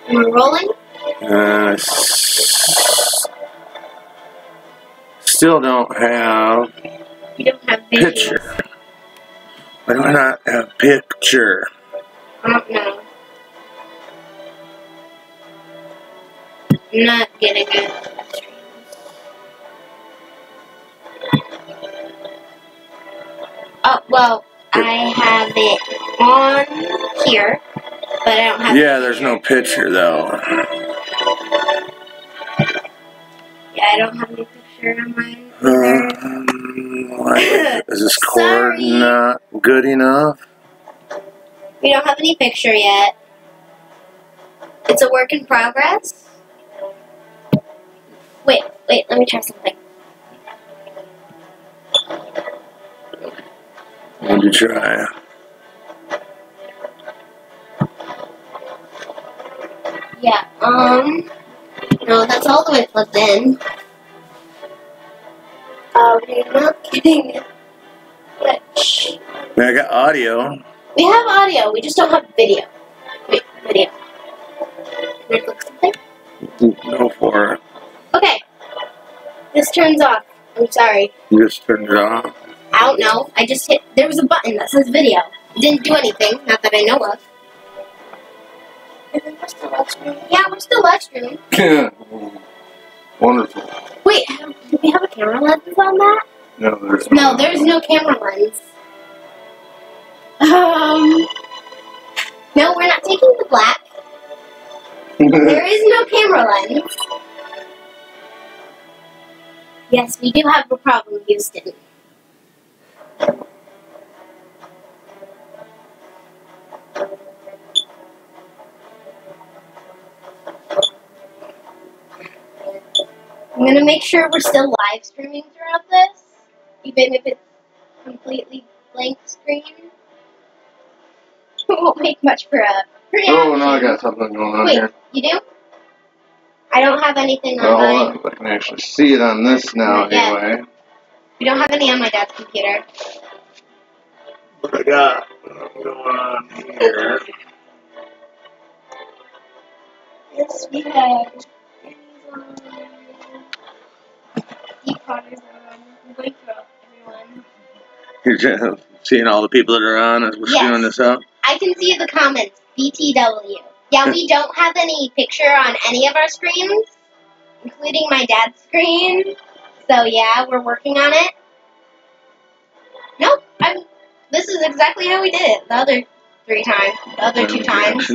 We're rolling? Still don't have You don't have visuals. picture. Why do I not have picture? I don't know. I'm not getting it. Oh, well, I have it on here, but I don't have Yeah, there's no picture though. Yeah, I don't have any picture on mine either. Is this cord Sorry. not good enough? We don't have any picture yet. It's a work in progress. Wait, let me try something. What'd you try? Yeah, no, that's all the way plugged in. We're not getting much. I got audio. We have audio, we just don't have video. Wait, video. Can I click something? Go for it. Okay. This turns off. I'm sorry. You just turned it off. I don't know. I just hit. There was a button that says video. It didn't do anything. Not that I know of. And then we're still live streaming. Yeah, we're still live streaming. Wonderful. Wait, do we have a camera lens on that? No, there's No, there's no camera lens. No, we're not taking the black. There is no camera lens. Yes, we do have a problem, Houston. I'm gonna make sure we're still live streaming throughout this, even if it's completely blank screen. It won't make much for a reaction. Oh, now I got something going on here. You do? I don't have anything on Well, mine. I can actually see it on this now anyway. We don't have any on my dad's computer. What I got going on here? Yes, we have. Deep Potter's on. I'm going through everyone. You're just seeing all the people that are on as we're doing this up? I can see the comments. BTW. Yeah, we don't have any picture on any of our screens, including my dad's screen. So yeah, we're working on it. Nope. This is exactly how we did it the other 3 times. The other 2 times.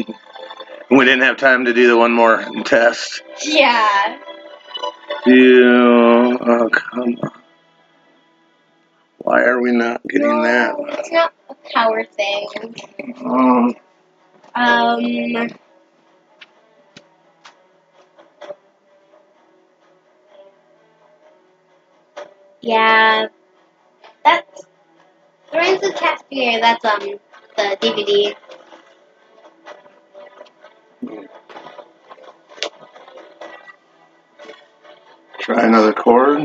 We didn't have time to do the one more test. Yeah. Oh, come on. Why are we not getting that? It's not a power thing. Yeah. That's Lorenzo Caspier, that's the DVD. Try another cord.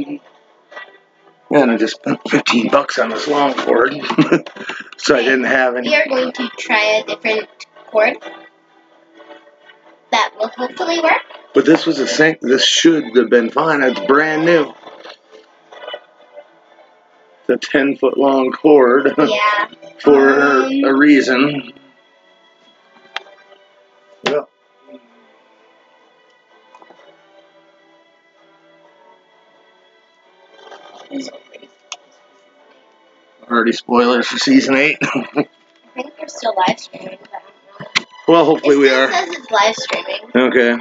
Yeah, and I just spent $15 on this long cord. So I didn't have any. We are going to try a different cord that will hopefully work. But this was a sync. This should have been fine. It's brand new. It's a 10-foot long cord. Yeah. For a reason. Well. Already spoilers for season 8. I think we're still live streaming, but I don't know. Well, hopefully we are. It says it's live streaming. Okay.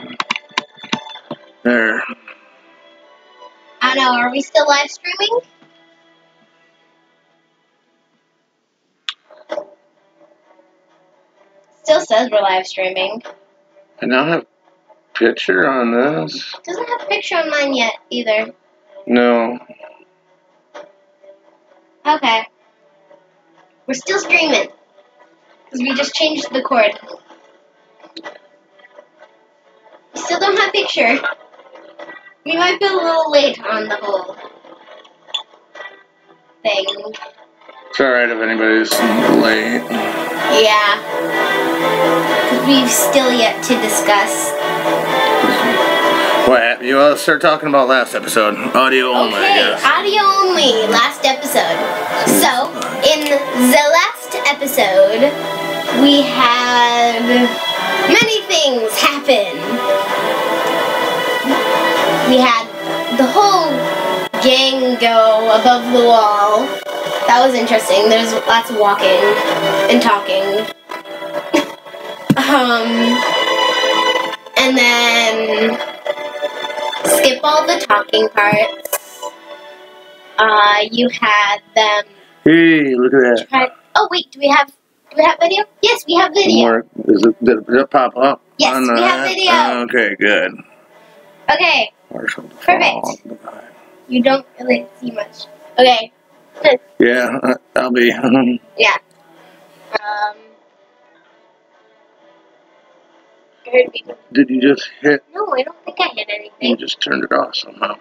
There. I don't know. Are we still live streaming? Still says we're live streaming. I don't have picture on this. Doesn't have a picture on mine yet either. No. Okay. We're still streaming. Because we just changed the cord. We still don't have picture. We might be a little late on the whole thing. It's alright if anybody's late. Yeah. Because we've still yet to discuss. What? You want to start talking about last episode? Audio only, I Okay, guess. audio only, last episode. So, in the last episode, we had many things happen. We had the whole gang go above the wall. That was interesting. There's lots of walking and talking. And then skip all the talking parts. You had them. Hey, look at that. Oh wait, do we have video? Yes, we have video. Did it pop up? Yes, we have video. Okay, good. Okay, perfect. You don't really see much. Okay. Yeah, I'll be. Yeah. I heard people. Did you just hit? No, I don't think I hit anything. You just turned it off somehow.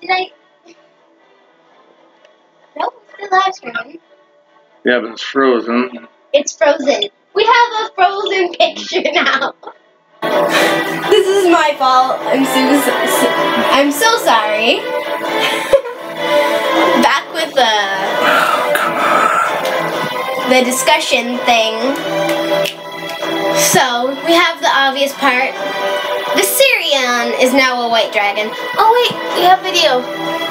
Did I? No, it's still live streaming. Yeah, but it's frozen. It's frozen. We have a frozen picture now. This is my fault. I'm so sorry. Back with the discussion thing. So, we have the obvious part. Viserion is now a white dragon. Oh wait, we have video.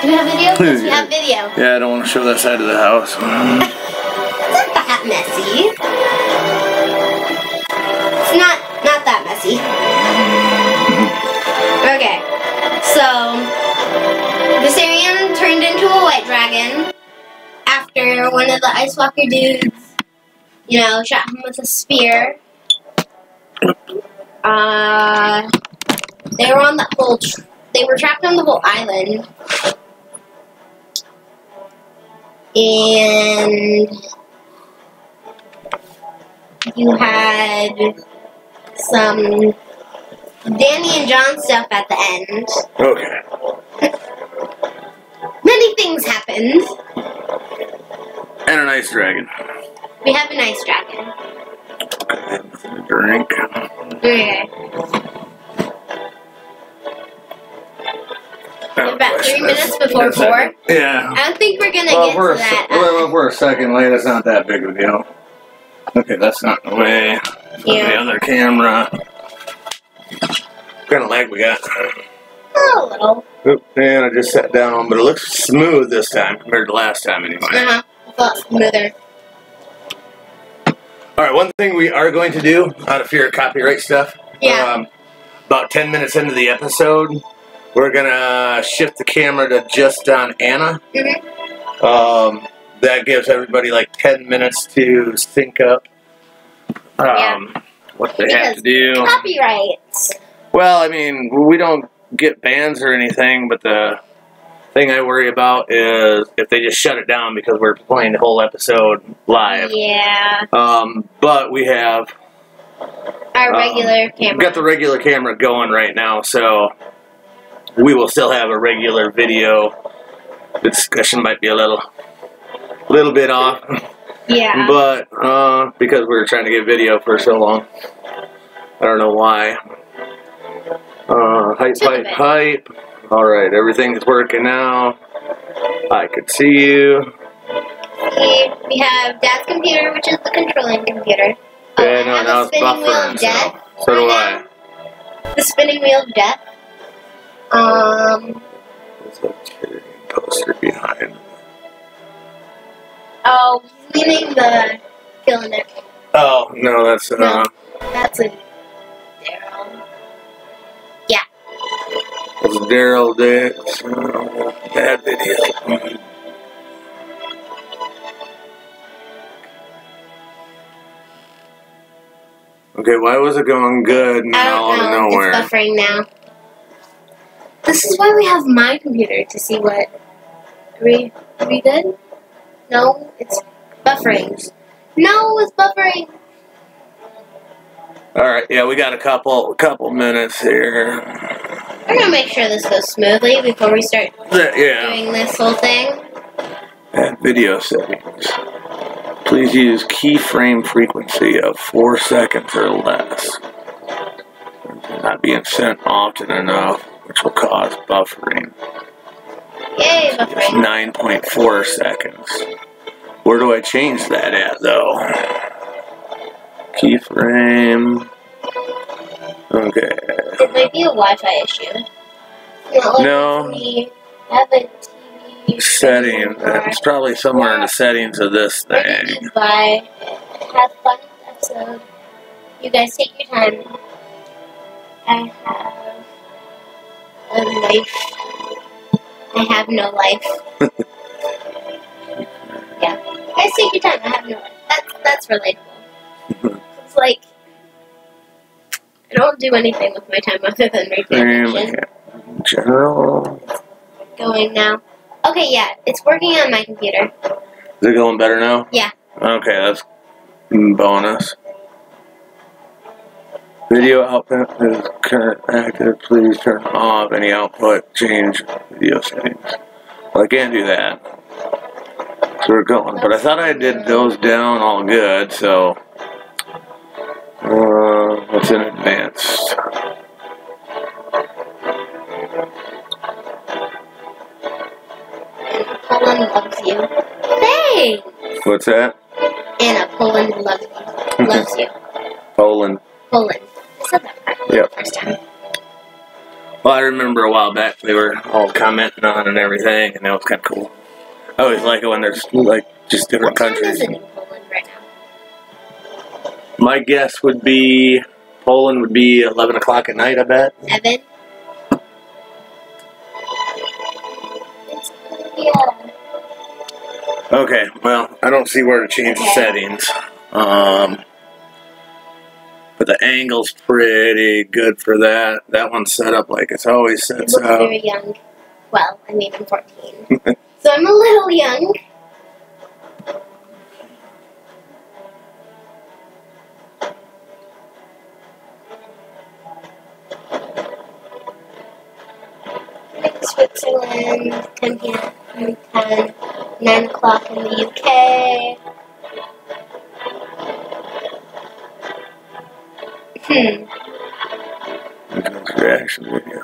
Do we have video? Yes, we have video. Yeah, I don't want to show that side of the house. It's not that messy. It's not that messy. Okay, so Viserion turned into a white dragon after one of the Ice Walker dudes, you know, shot him with a spear. They were on the whole. They were trapped on the whole island, and you had some Danny and John stuff at the end. Okay. Many things happened. And an ice dragon. We have an ice dragon. A drink. Okay. About 3 minutes before 4. Yeah. I don't think we're gonna get to that. Well, if we're a second late, it's not that big of a deal. Okay, that's not in the way. Yeah. The other camera. What kind of lag we got? A little. Oop, and I just sat down, but it looks smooth this time compared to last time anyway. It's a lot smoother. Alright, one thing we are going to do, out of fear of copyright stuff, about 10 minutes into the episode, we're going to shift the camera to just on Anna. Mm-hmm. That gives everybody like 10 minutes to sync up what they have to do. Copyrights. Well, I mean, we don't get bans or anything, but the thing I worry about is if they just shut it down because we're playing the whole episode live. Yeah. But we have our regular camera. We've got the regular camera going right now, so we will still have a regular video. The discussion might be a little bit off. Yeah. But because we were trying to get video for so long, I don't know why. Hype. Alright, everything's working now. I could see you. We have Dad's computer, which is the controlling computer. Yeah, no, now it's buffering, so do I. The spinning wheel of death. What's that poster behind? Oh, he's meaning the killing it. Oh, no, that's No, that's a Daryl. Yeah. That's Daryl Dix. Bad video. Okay, why was it going good and all out of nowhere? It's buffering now. This is why we have my computer to see what. Are we good? No, it's buffering. No, it's buffering. Alright, yeah, we got a couple minutes here. We're gonna make sure this goes smoothly before we start Yeah. doing this whole thing. And video settings. Please use keyframe frequency of 4 seconds or less. Not being sent often enough, which will cause buffering. Yay, buffering. 9.4 seconds. Where do I change that at, though? Keyframe. Okay. It might be a Wi-Fi issue. No. I have a TV Setting. It's probably somewhere in the settings of this thing. Bye. Have fun episode. You guys take your time. I have a life. I have no life. Yeah. You guys take your time. I have no life. That's relatable. It's like I don't do anything with my time other than read fanfiction. General. Going now. Okay, yeah, it's working on my computer. Is it going better now? Yeah. Okay, that's bonus. Video output is current active. Please turn off any output. Change video settings. Well, I can't do that. So we're going. But I thought I did those down all good, so. What's in advanced? Poland loves you. Thanks! What's that? Anna, Poland loves you. Loves you. Poland. Poland. I said that right Yep. the first time. Well, I remember a while back they were all commenting on and everything, and that was kind of cool. I always like it when there's like just different What time countries. is it in Poland right now? My guess would be Poland would be 11 o'clock at night, I bet. Evan? It's yeah. Okay, well, I don't see where to change the settings. But the angle's pretty good for that. That one's set up like it's always set You look up. very young. Well, I mean, I'm 14. So I'm a little young. Switzerland, 10 p.m. 10, 9 o'clock in the UK. Reaction video.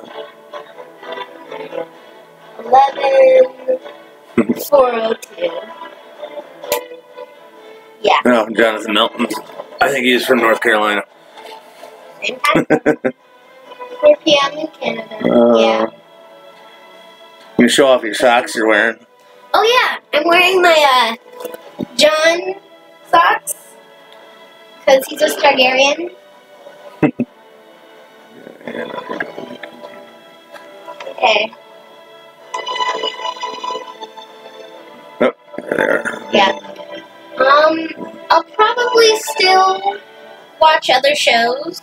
11, 402. Yeah. No, Jonathan Melton. I think he's from North Carolina. Same time. 4 p.m. in Canada. Yeah. You show off your socks you're wearing. Oh yeah, I'm wearing my John socks because he's a Targaryen. Okay. Oh, there. Yeah. I'll probably still watch other shows,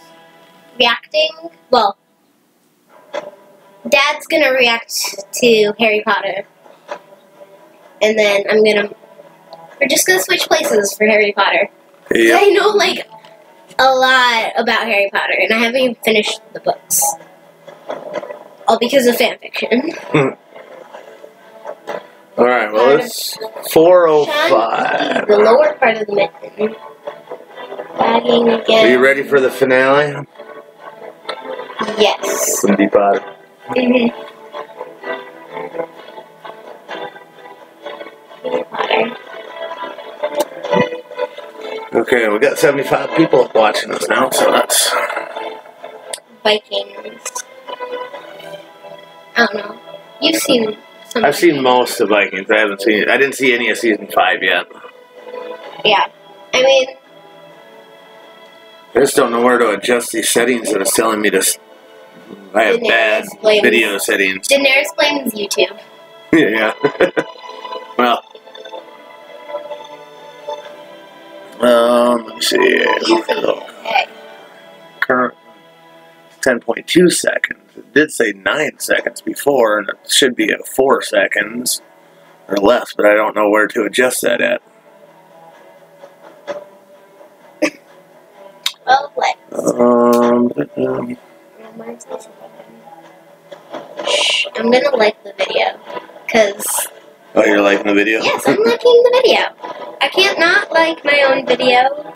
reacting. Well, Dad's gonna react to Harry Potter, and then we're just gonna switch places for Harry Potter. Yep. I know like a lot about Harry Potter, and I haven't even finished the books. All because of fanfiction. Alright, well, it's 4:05. The lower part of the mitten. Bagging again. Are you ready for the finale? Yes. From Deep Potter. Harry Potter. Okay, we got 75 people watching us now, so that's... Vikings. I don't know. You've seen some. I've seen most of Vikings. I didn't see any of season 5 yet. Yeah. I mean, I just don't know where to adjust these settings that it's telling me to... I have bad video settings. Daenerys blames YouTube. Yeah. Well. Let me see. Okay. Current 10.2 seconds. It did say 9 seconds before, and it should be at 4 seconds or less, but I don't know where to adjust that at. Well, Shh, I'm gonna like the video, because Oh, you're liking the video? Yes, I'm liking the video. I can't not like my own video.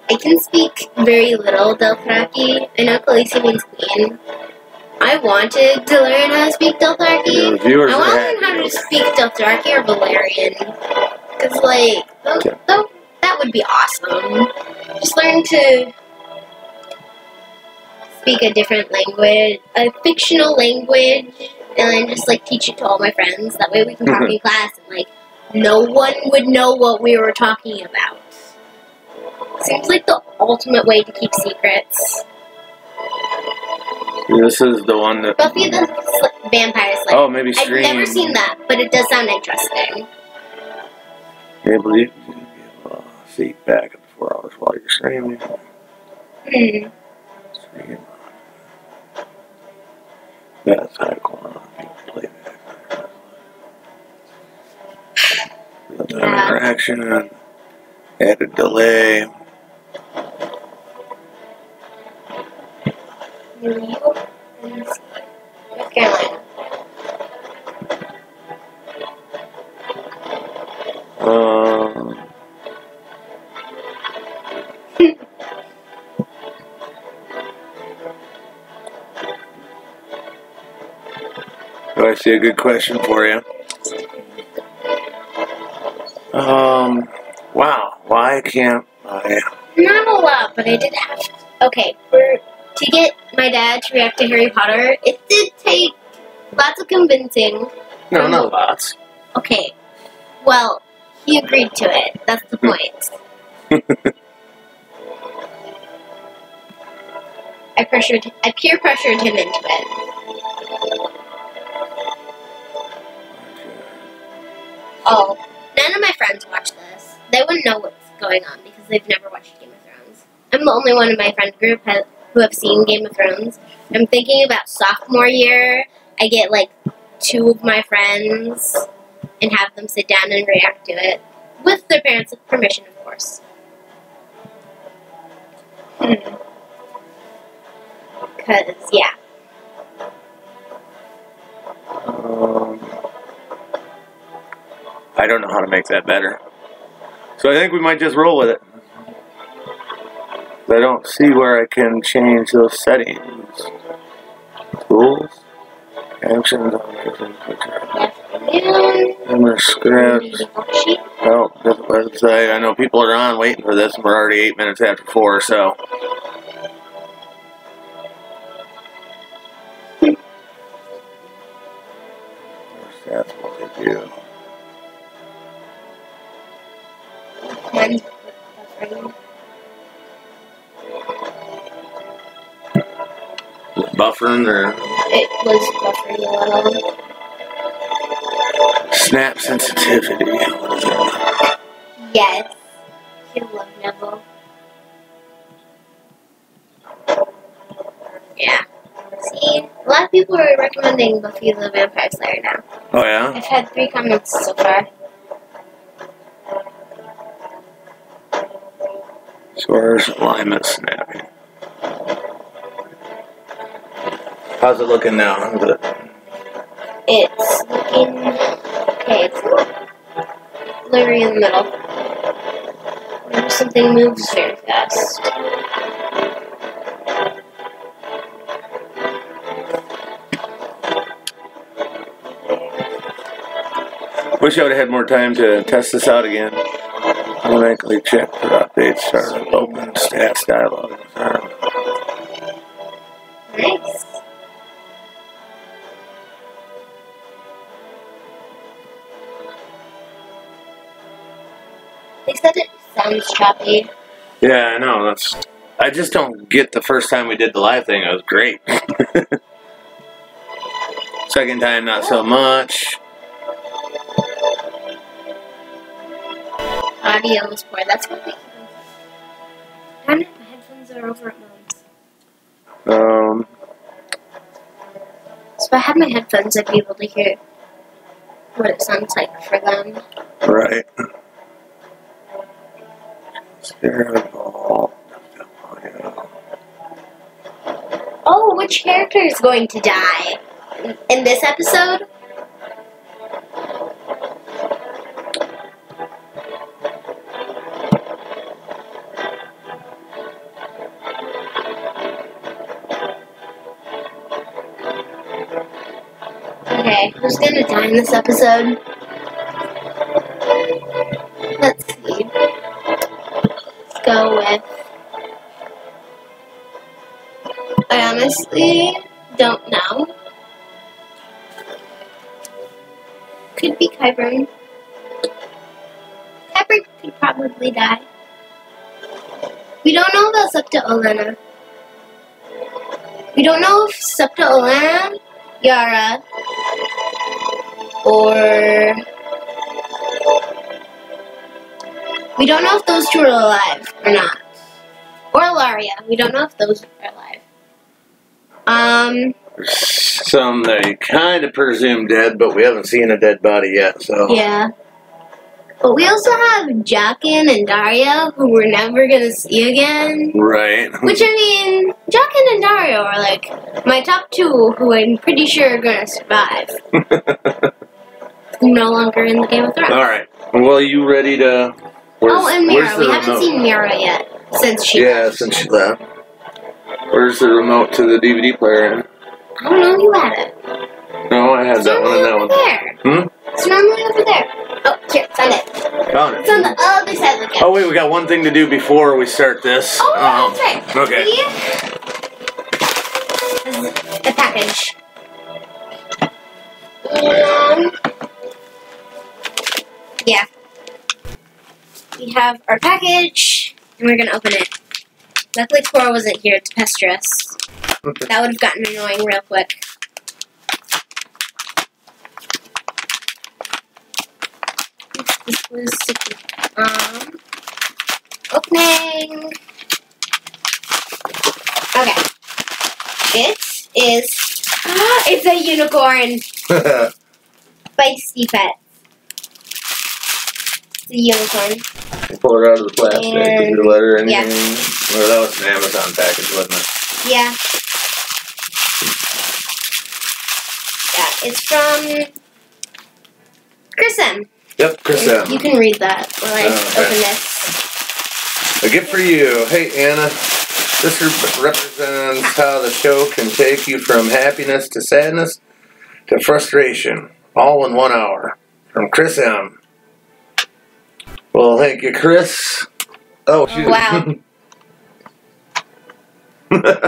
I can speak very little Dothraki. I know Khaleesi means queen. I wanted to learn how to speak Dothraki. I want to learn how to speak Dothraki or Valerian. Because, like, that would be awesome. Just learn to speak a different language, a fictional language, and then just, like, teach it to all my friends. That way we can talk in class and, like, no one would know what we were talking about. Seems like the ultimate way to keep secrets. This is the one that... Buffy the Vampire Slayer. Oh, maybe stream. I've never seen that, but it does sound interesting. I believe you can be able to see back up to 4 hours while you're streaming. Stream. That's how I play back. Interaction. Added delay. New York and North Carolina. Do I see a good question for you? Wow. Why can't I? Not a lot, but I did have to. Okay, to get my dad to react to Harry Potter, it did take lots of convincing. No, not lots. Okay, well, he agreed to it. That's the point. I peer pressured him into it. Oh, none of my friends watch this. They wouldn't know what's going on because they've never watched Game of Thrones. I'm the only one in my friend group who have seen Game of Thrones. I'm thinking about sophomore year. I get like 2 of my friends and have them sit down and react to it. With their parents' permission, of course. Because, yeah. I don't know how to make that better. So I think we might just roll with it. I don't see where I can change those settings. Tools. Actions. Camera scripts. Oh, this website. I know people are on waiting for this, and we're already 8 minutes after 4, so. That's what they do. Buffering or? It was buffering a little. Snap sensitivity. What is that? Yes. You love Neville. Yeah. See, a lot of people are recommending Buffy the Vampire Slayer now. Oh, yeah? I've had 3 comments so far. Source alignment snapping. How's it looking now? It's looking okay. It's blurry in the middle. Whenever something moves very fast. Wish I would have had more time to test this out again. Automatically check for updates. Start open stats dialog. Nice. They said it sounds choppy. Yeah, I know. I just don't get the first time we did the live thing. It was great. Second time, not so much. Audio is poor. That's what they keep on saying. My headphones are over at Mom's. So if I had my headphones, I'd be able to hear what it sounds like for them. Right. Terrible. which character is going to die in this episode? Okay, who's gonna die in this episode? Let's see. Let's go with... I honestly don't know. Could be Kyburn. Kyburn could probably die. We don't know about Septa Olena. We don't know if Septa Olena, Yara, or... We don't know if those two are alive or not. Or Ilaria. We don't know if those are alive. Some they kind of presume dead, but we haven't seen a dead body yet, so. Yeah. But we also have Jaqen and Dario, who we're never gonna see again. Right. Which, I mean, Jaqen and Dario are like my top two who I'm pretty sure are gonna survive. No longer in the Game of Thrones. Alright. Well, you ready to... And Mira. We haven't seen Mira yet since she left. Yeah, since she left. Where's the remote to the DVD player? I don't know, you had it. No, I had that one and that one. There. It's normally over there. Oh, here, found it. Found it. It's on the other side of the couch. Oh, wait, we got one thing to do before we start this. Oh, that's right. Okay. See? This is a package. Yeah. We have our package, and we're gonna open it. Luckily, Cora wasn't here to pester us. That would have gotten annoying real quick. This was opening. Okay. It is. It's a unicorn. Feisty pet. It's a unicorn. Pull it out of the plastic. Is your letter or anything? Yeah. Or that was an Amazon package, wasn't it? Yeah. Yeah, it's from Chris M. Yep, Chris M. You can read that while I open this. A gift for you. Hey, Anna. This represents how the show can take you from happiness to sadness to frustration, all in 1 hour. From Chris M. Well, thank you, Chris. Oh, shoot. Wow.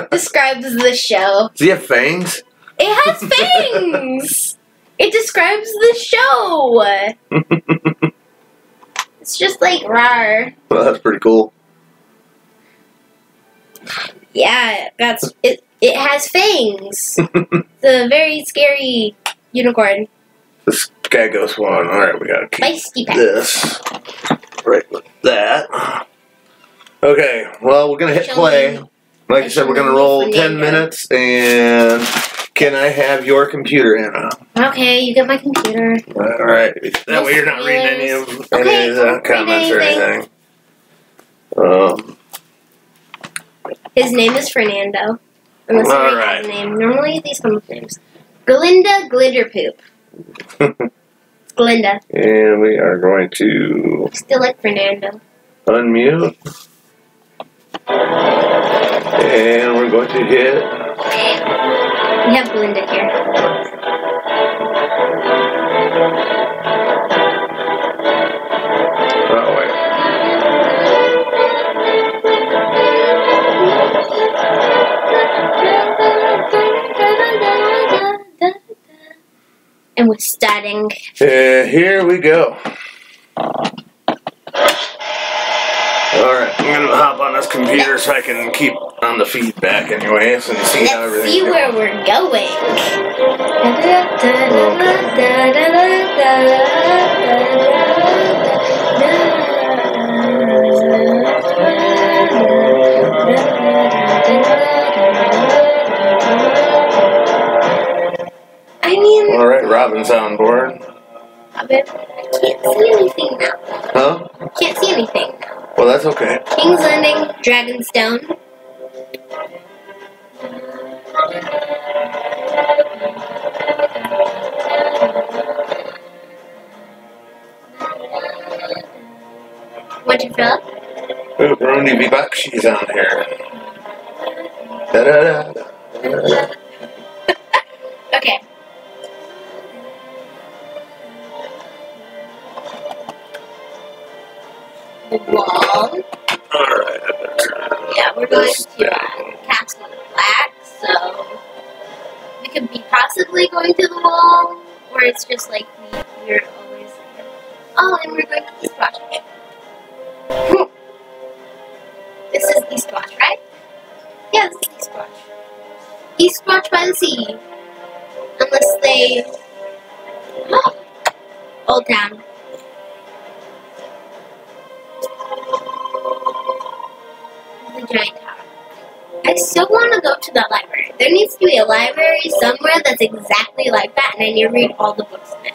Describes the show. Does he have fangs? It has fangs! It describes the show! It's just like rawr. Well, that's pretty cool. Yeah, that's it. It has fangs. It's a very scary unicorn. The Skagos one. Alright, we gotta keep Feisty pet. this right with that. Okay, well, we're gonna hit play. Like I said, we're gonna roll 10 minutes, and can I have your computer, Anna? Okay, you get my computer. Alright, that way you're not reading any of the comments or anything. His name is Fernando. Unless he already has a name. Normally these come with names. Glinda Glitterpoop. It's Glinda. And we are going to Still like Fernando. unmute. And we're going to hit. We have Glinda here. Oh, wait. And we're starting. Here we go. Alright, I'm gonna hop on this computer so I can keep on the feedback anyways and see how Let's everything see where we're going. I mean... Alright, Robin's on board. Robin, I can't see anything now. Huh? Can't see anything. Well, that's okay. King's Landing, Dragonstone. What'd you fill? Oh, Brony be back. She's on here. Da da da da. Okay. The wall. Alright. Yeah, we're going to cast it black, so we could be possibly going to the wall, or it's just like we're always there. Oh, and we're going to East Watch. This is East Watch, right? Yeah, this is East Watch. East Watch by the sea. Unless they... Old Town. The giant tower. I still want to go to the library. There needs to be a library somewhere that's exactly like that, and I need to read all the books in it.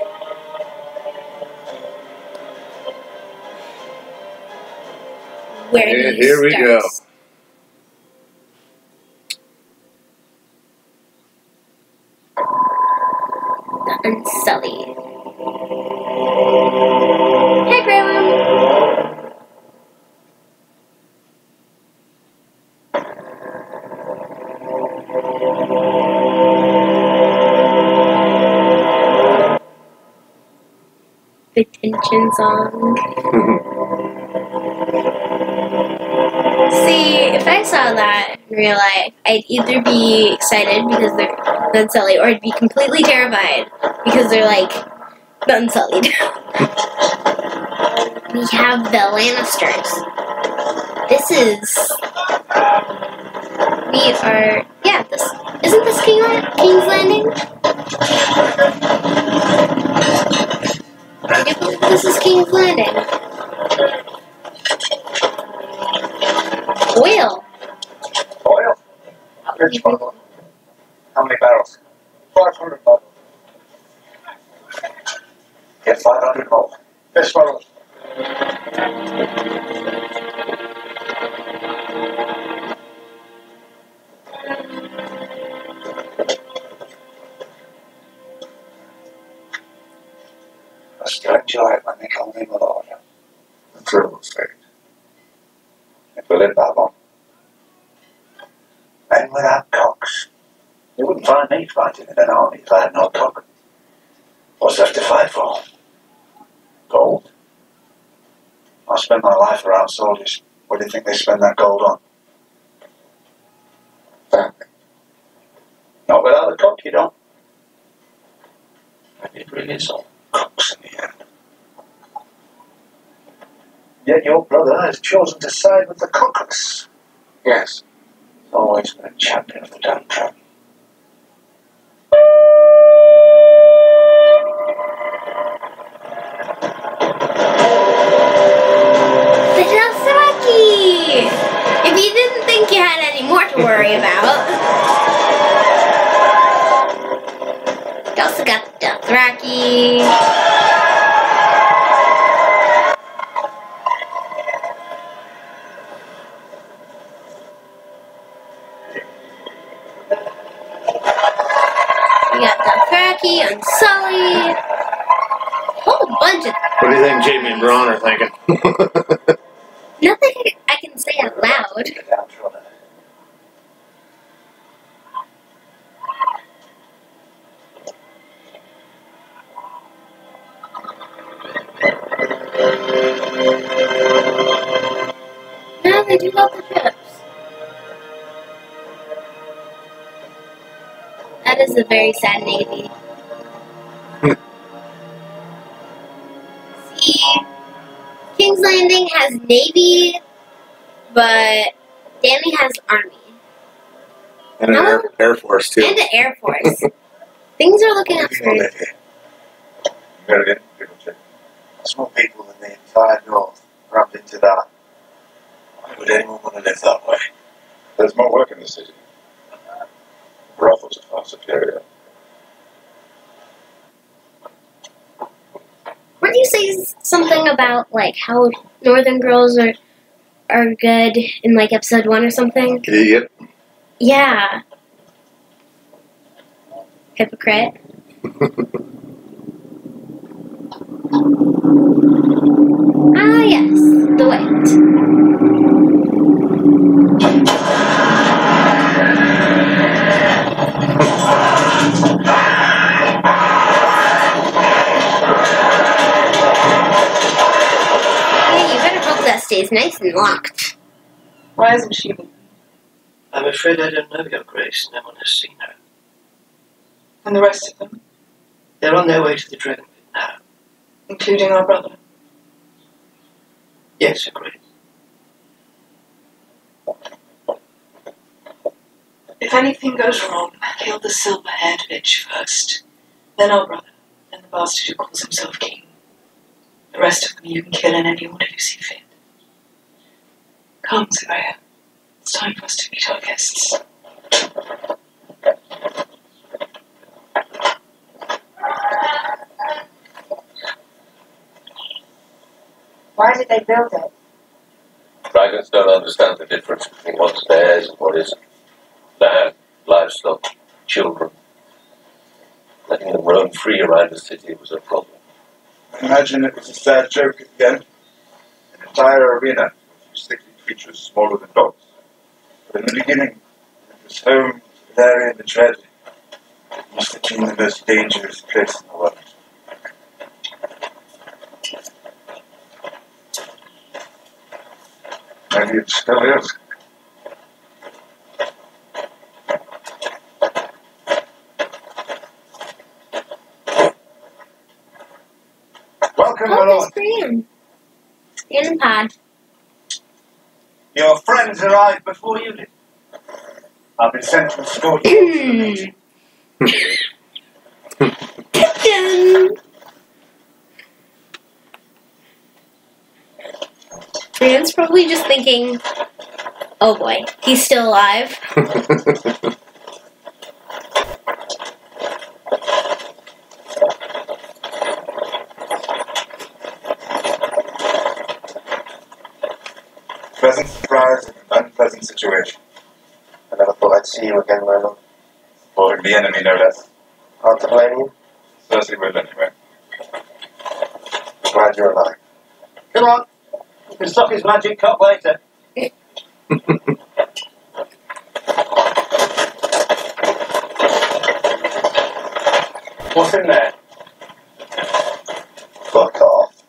Where do you Here we start? go. The Unsullied. Hey, Grandma. The tension song. See, if I saw that in real life, I'd either be excited because they're the Unsullied, or I'd be completely terrified because they're like the Unsullied. We have the Lannisters. This is. We are. Yeah, this. Isn't this King's Landing? I do believe this is King's Landing. Oil. Oil? Which bottle? How many barrels? 500 bottles. Get 500 more. Yes, bottles. I still enjoy it when they call me my lord. The thrill of fate. If we live that long. Men without cocks. You wouldn't find me fighting in an army if I had no cock. What's left to fight for? Gold. I spend my life around soldiers. What do you think they spend that gold on? Family. Not without the cock, you don't. And it really is all cocks in the end. Yet your brother has chosen to side with the cockless. Yes. He's always been a champion of the downtrodden. The Dothraki! If you didn't think you had any more to worry about. You also got the Dothraki. We got Dothraki, Unsullied. Whole bunch of. What do you think Jamie and Braun are thinking? Nothing I can say out loud. The downtrodden. No, they do love the ships. That is a very sad navy. See, King's Landing has navy, but Danny has army. And an Air Force, too. And the Air Force. Things are looking up People for live here. Very good. People check. There's more people in the entire north crammed into that. Why would anyone want to live that way? There's more work in the city. Brothels are far superior. Weren't you saying something about like how northern girls are good in like episode 1 or something? Yep. Yeah. Hypocrite. Ah yes, the way. Hey, you better hope that stays nice and locked. Why isn't she? I'm afraid I don't know, Your Grace. No one has seen her. And the rest of them, They're on their way to the Dragon Pit now. including our brother? Yes, Your Grace. If anything goes wrong, kill the silver-haired bitch first. Then our brother, and the bastard who calls himself king. The rest of them you can kill in any order you see fit. Come, Soraya. It's time for us to meet our guests. Why did they build it? Dragons don't understand the difference between what's theirs and what isn't. Land, livestock, children. Letting them roam free around the city was a problem. Imagine it was a sad joke at the end. An entire arena with sticky creatures smaller than dogs. But in the beginning, it was home to Larry and the Dread. It used to be the most dangerous place in the world. Maybe it still is. Welcome, my Oh, lord. there's Graham. In the pod. Your friends arrived before you did. I've been sent to escort you to the meeting. Graham's probably just thinking, oh boy, he's still alive. Pleasant surprise in an unpleasant situation. I never thought I'd see you again, my lord. Or the enemy, no less. Hard to blame you. Cersei will anyway. I'm glad you're alive. Come on. You can stop his magic cup later. What's in there? Fuck off.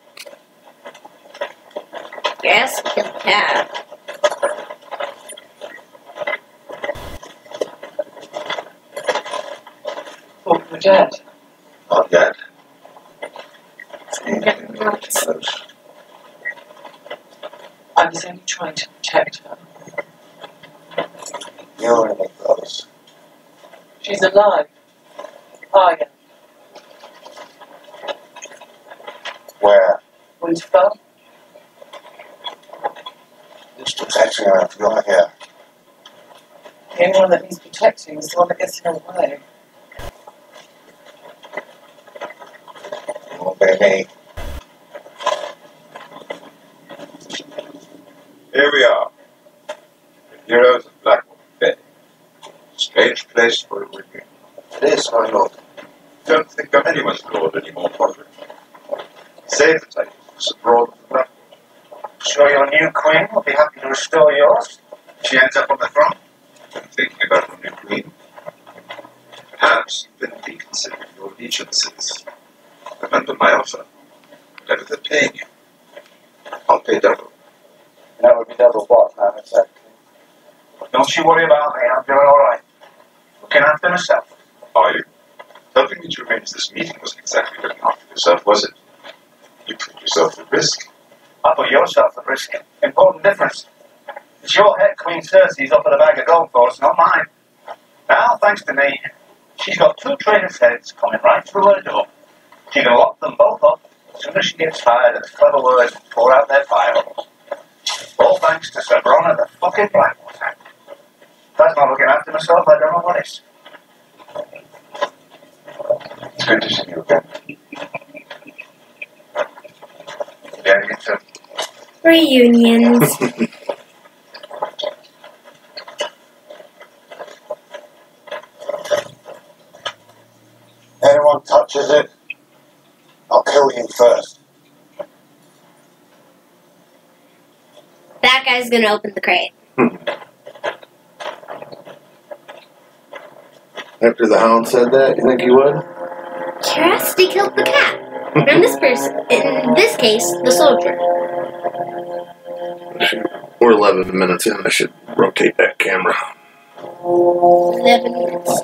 Yes, kill the cat. Oh, we're dead. Not yet. I was only trying to protect her. You're in it, brothers. She's alive. I am. Where? Winterfell. Who's protecting her if you're here? The only one that needs protecting is the one that gets in her way. It won't be me. Here we are. The heroes of Blackwood Bay. Strange place for a wedding. It is, my lord. Don't think I'm anyone's lord anymore, Podrick. Save the titles for some broad of the Blackwood. Sure your new queen will be happy to restore yours? She ends up on the throne. I'm thinking about a new queen. Perhaps even reconsider your allegiances. Remember my offer. Whatever they're paying you, I'll pay double. That would be double what, now, exactly? Don't you worry about me, I'm doing alright. Looking after myself. Are you? Helping me to arrange this meeting wasn't exactly looking after yourself, was it? You put yourself at risk. I put yourself at risk. Important difference. It's your head Queen Cersei's offered a bag of gold for us, not mine. Now, thanks to me, she's got two traitors' heads coming right through her door. She can lock them both up as soon as she gets tired of clever words and pour out their fireballs. All thanks to Sir Bronner the fucking Blackwood. If that's not looking after myself, I don't know what is. It's good to see you again. Yeah, you too. Reunions. Anyone touches it, I'll kill you first. That guy's gonna open the crate. After the hound said that, you think he would? Curiosity killed the cat. In this case, the soldier. We're 11 minutes in. I should rotate that camera. 11 minutes.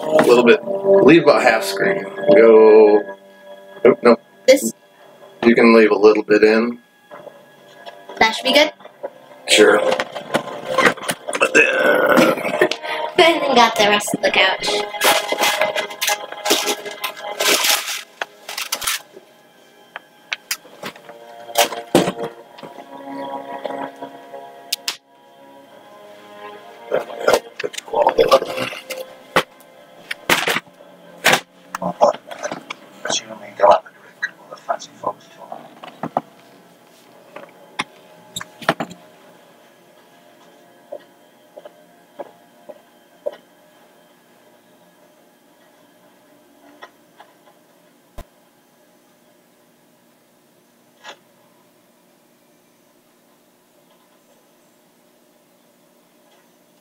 A little bit. Leave about half screen. Go. Oh, no. This. You can leave a little bit in. That should be good. Sure. And then got the rest of the couch. Assuming go out the drink all the fancy folks talk.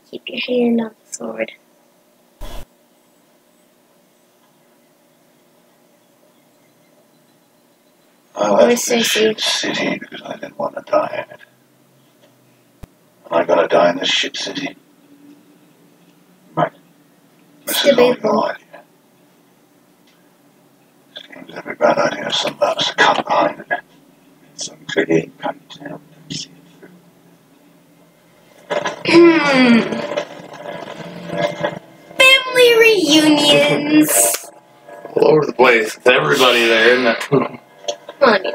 Keep your hand on the sword. I left Where's this Cersei? shit city because I didn't want to die in it. Am I gonna die in this shit city? Right. This is only debatable. no idea. Seems every bad idea sometimes to come behind it. Some create can't tell and see it through. Family reunions. All over the place. It's everybody there, isn't it? Well, I mean,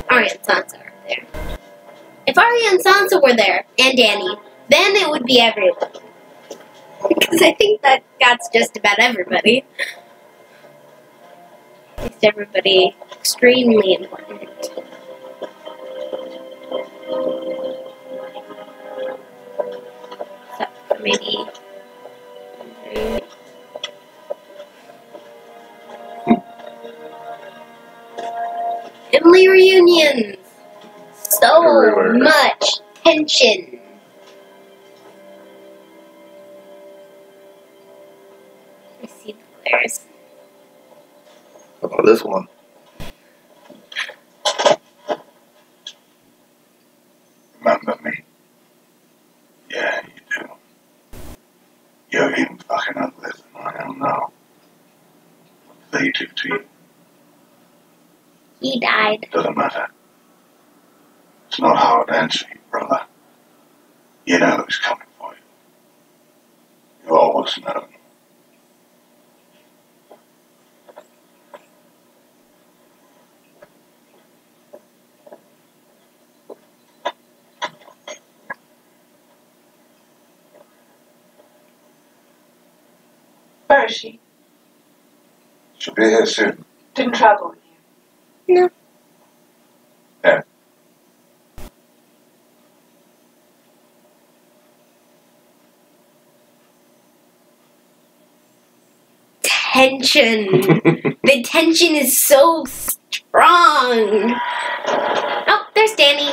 Arya and Sansa are there. If Arya and Sansa were there, and Dany, then it would be everyone. Because I think that's just about everybody. At least everybody extremely important. Except for maybe... Family reunions! So Everywhere. much tension! I see the flares. How about this one? Remember me? Yeah, you do. You're even fucking uglier than I am now. What did they do to you? He died. Doesn't matter. It's not hard to answer you, brother. You know who's coming for you. You always know. Where is she? She'll be here soon. Didn't travel with you. No. Yeah. Tension. The tension is so strong. Oh, there's Dany.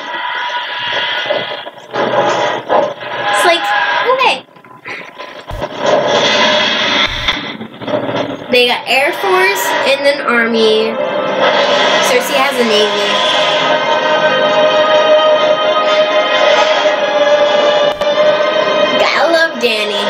It's like, okay. They got Air Force and then Army. Cersei has a Navy. Gotta love Dany.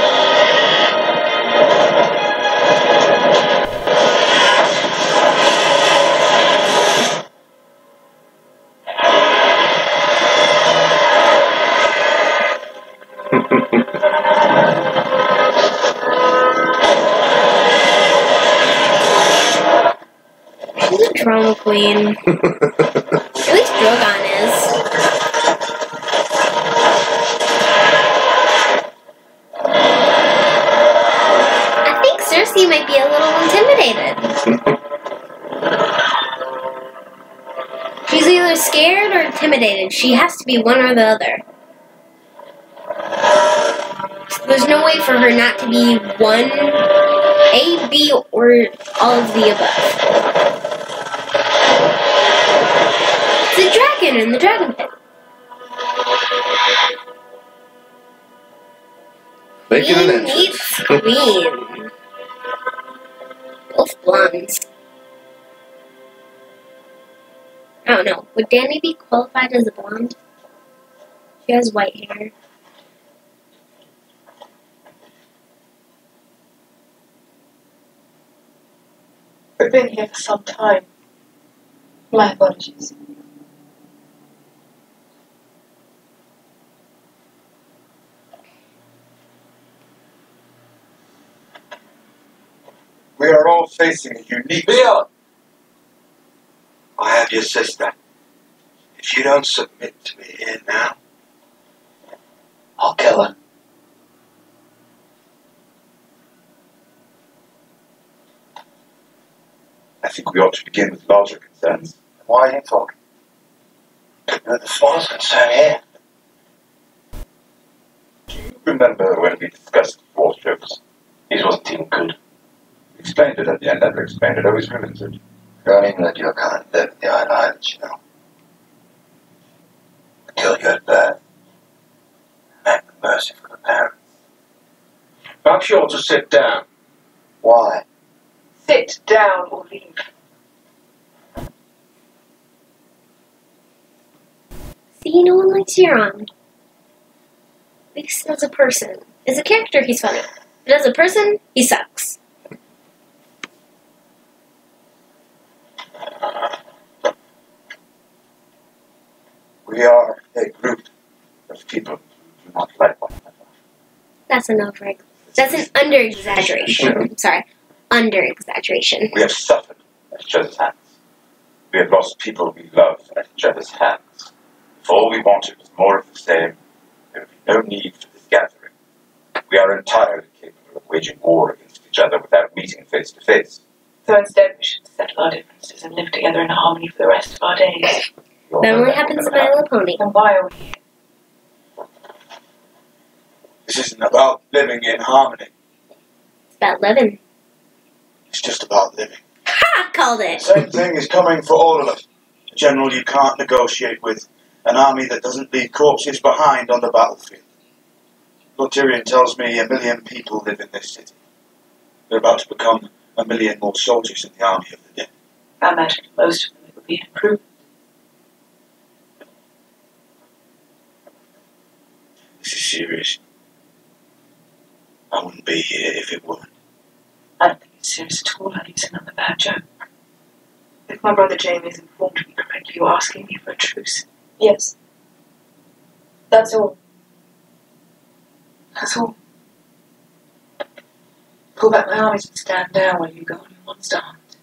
She's a drama queen. At least Drogon is. I think Cersei might be a little intimidated. She's either scared or intimidated. She has to be one or the other. There's no way for her not to be one, A, B, or all of the above. It's a and in the dragon pit. Making an Green entrance. meets green. Both blondes. I don't know. Would Danny be qualified as a blonde? She has white hair. We've been here for some time. My apologies. We are all facing a unique. Leon! I have your sister. If you don't submit to me here now, I'll kill her. I think we ought to begin with larger concerns. Why are you talking? You're the smallest concern here. Do you remember when we discussed warships? His wasn't even good. Explained it at the end, never explained it, always ruins it. You don't even let your kind live in the Iron Islands, you know. Kill you at birth. Make the mercy for the parents. Perhaps you ought to sit down. Why? Sit down or leave. See, no one likes Euron. At least as a person. As a character, he's funny. But as a person, he sucks. We are a group of people who do not like one another. That's an That's an under-exaggeration. I'm sorry. Under-exaggeration. We have suffered at each other's hands. We have lost people we love at each other's hands. If all we wanted was more of the same, there would be no need for this gathering. We are entirely capable of waging war against each other without meeting face to face. So instead, we should settle our differences and live together in harmony for the rest of our days. That only happens in My Little Pony. And why are we here? This isn't about living in harmony. It's about living. It's just about living. Ha! Called it. Same thing is coming for all of us. A general you can't negotiate with. An army that doesn't leave corpses behind on the battlefield. Lord Tyrion tells me 1 million people live in this city. They're about to become 1 million more soldiers in the army of the dead. I imagine most of them it would be an improvement. This is serious. I wouldn't be here if it weren't. I don't think it's serious at all. I think it's another bad joke. If my brother Jamie has informed me correctly, you're asking me for a truce. Yes. That's all. That's all. Pull back my armies and stand down while you go on your monster hunt.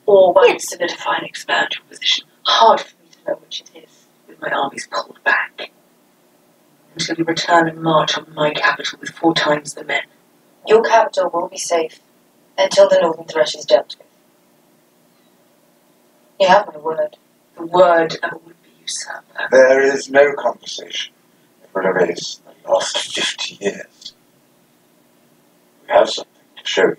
Or while you solidify and expand your position. Hard for me to know which it is, with my armies pulled back. Until you return and march on my capital with 4 times the men. Your capital will be safe until the Northern Thresh is dealt with. You have my word. The word of a would-be usurper. There is no conversation. It will erase the last 50 years. We have something to show you.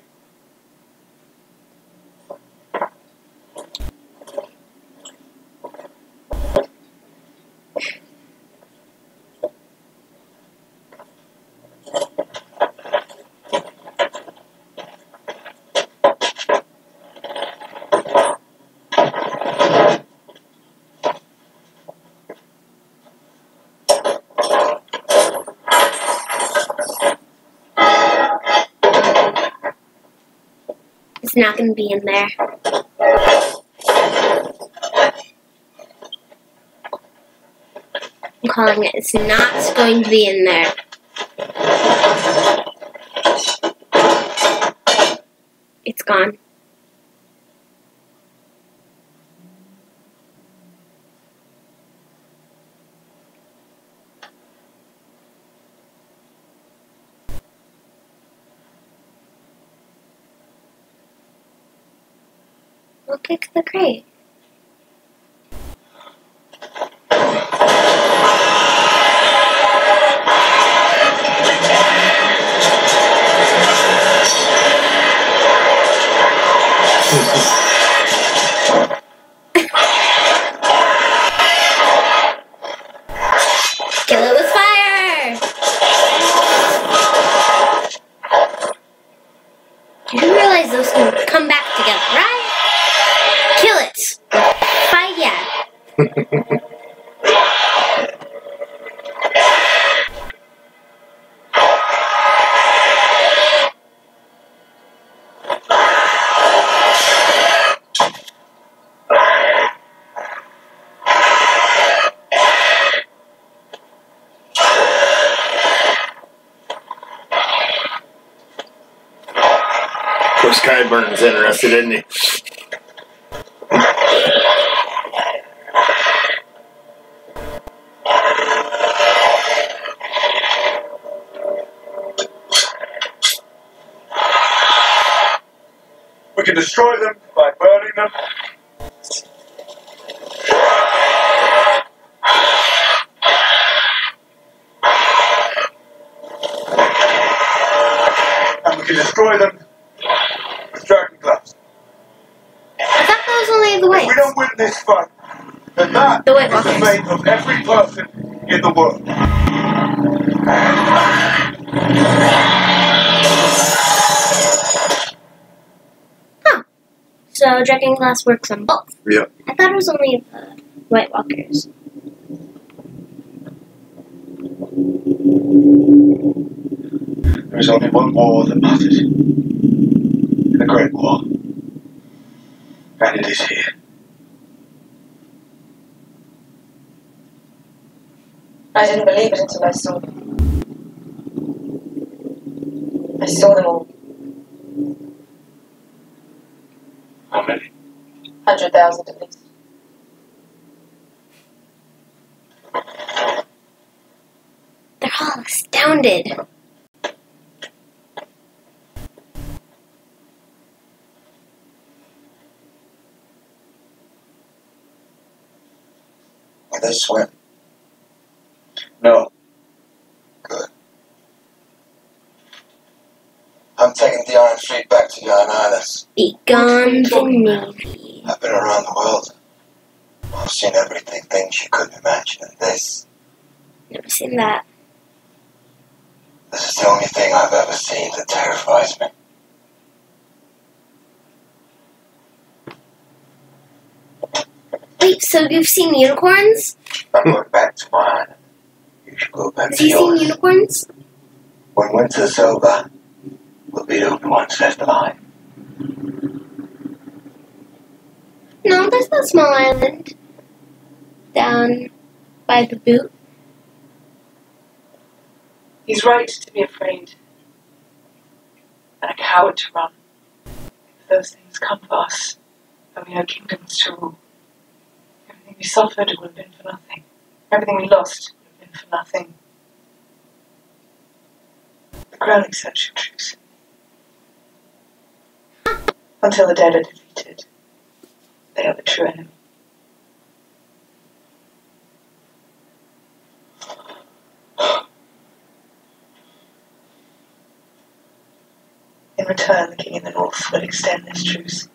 It's not going to be in there. I'm calling it. It's not going to be in there. It's gone. We'll kick the crate. Of course, Kyburn's interested, isn't he? We can destroy them by burning them. And we can destroy them with dragon glass. I thought that was only the If we White. don't win this fight, then that The White is the Walkers. fate of every person in the world. So dragon glass works on both. Yep. I thought it was only the White Walkers. There is only one war that matters. The Great War. And it is here. I didn't believe it until I saw them. I saw them all. How many? 100,000 at least. They're all astounded. Are they swim? No. Good. I'm taking the Iron Fleet back to Yon Islands. Be gone the Navy. I've been around the world. I've seen everything, things you couldn't imagine, and this Never seen that. is the only thing I've ever seen that terrifies me. Wait, so you've seen unicorns? I'm going back to my island. You should go back Have to you seen yours. unicorns? When winter's over, we'll be the only ones left alive. No, there's that small island down by the boot. He's right to be afraid, and a coward to run. If those things come for us, and we have kingdoms to rule, everything we suffered would have been for nothing. Everything we lost would have been for nothing. The crown accepts your truce. Until the dead are defeated, they are the true enemy. In return, the king in the north will extend this truce.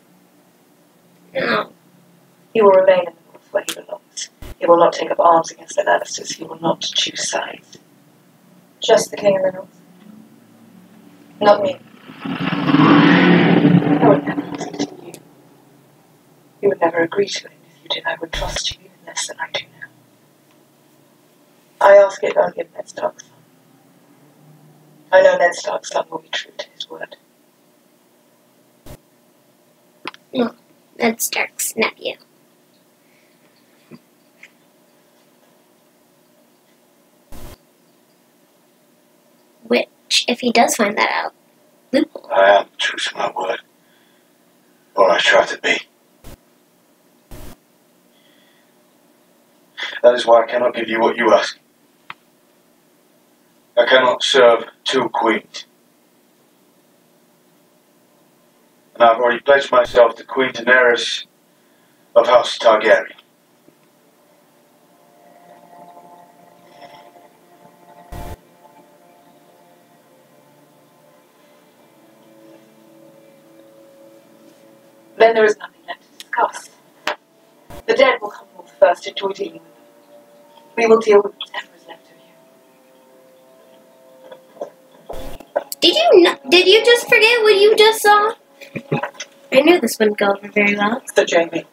No. He will remain in the north where he belongs. He will not take up arms against the Lannisters. He will not choose sides. Just the king in the north. Not me. I would never listen to you. You would never agree to it. If you did, I would trust you even less than I do now. I ask it only of Ned Stark's son. I know Ned Stark's son will be true to his word. No. That's Stark's nephew. Which, if he does find that out, loophole. I am true to my word. Or I try to be. That is why I cannot give you what you ask. I cannot serve two queens. And I've already pledged myself to Queen Daenerys of House Targaryen. Then there is nothing left to discuss. The dead will come north first. Enjoy dealing with them. We will deal with whatever is left of you. Did you just forget what you just saw? I knew this wouldn't go over very well. So, Jamie,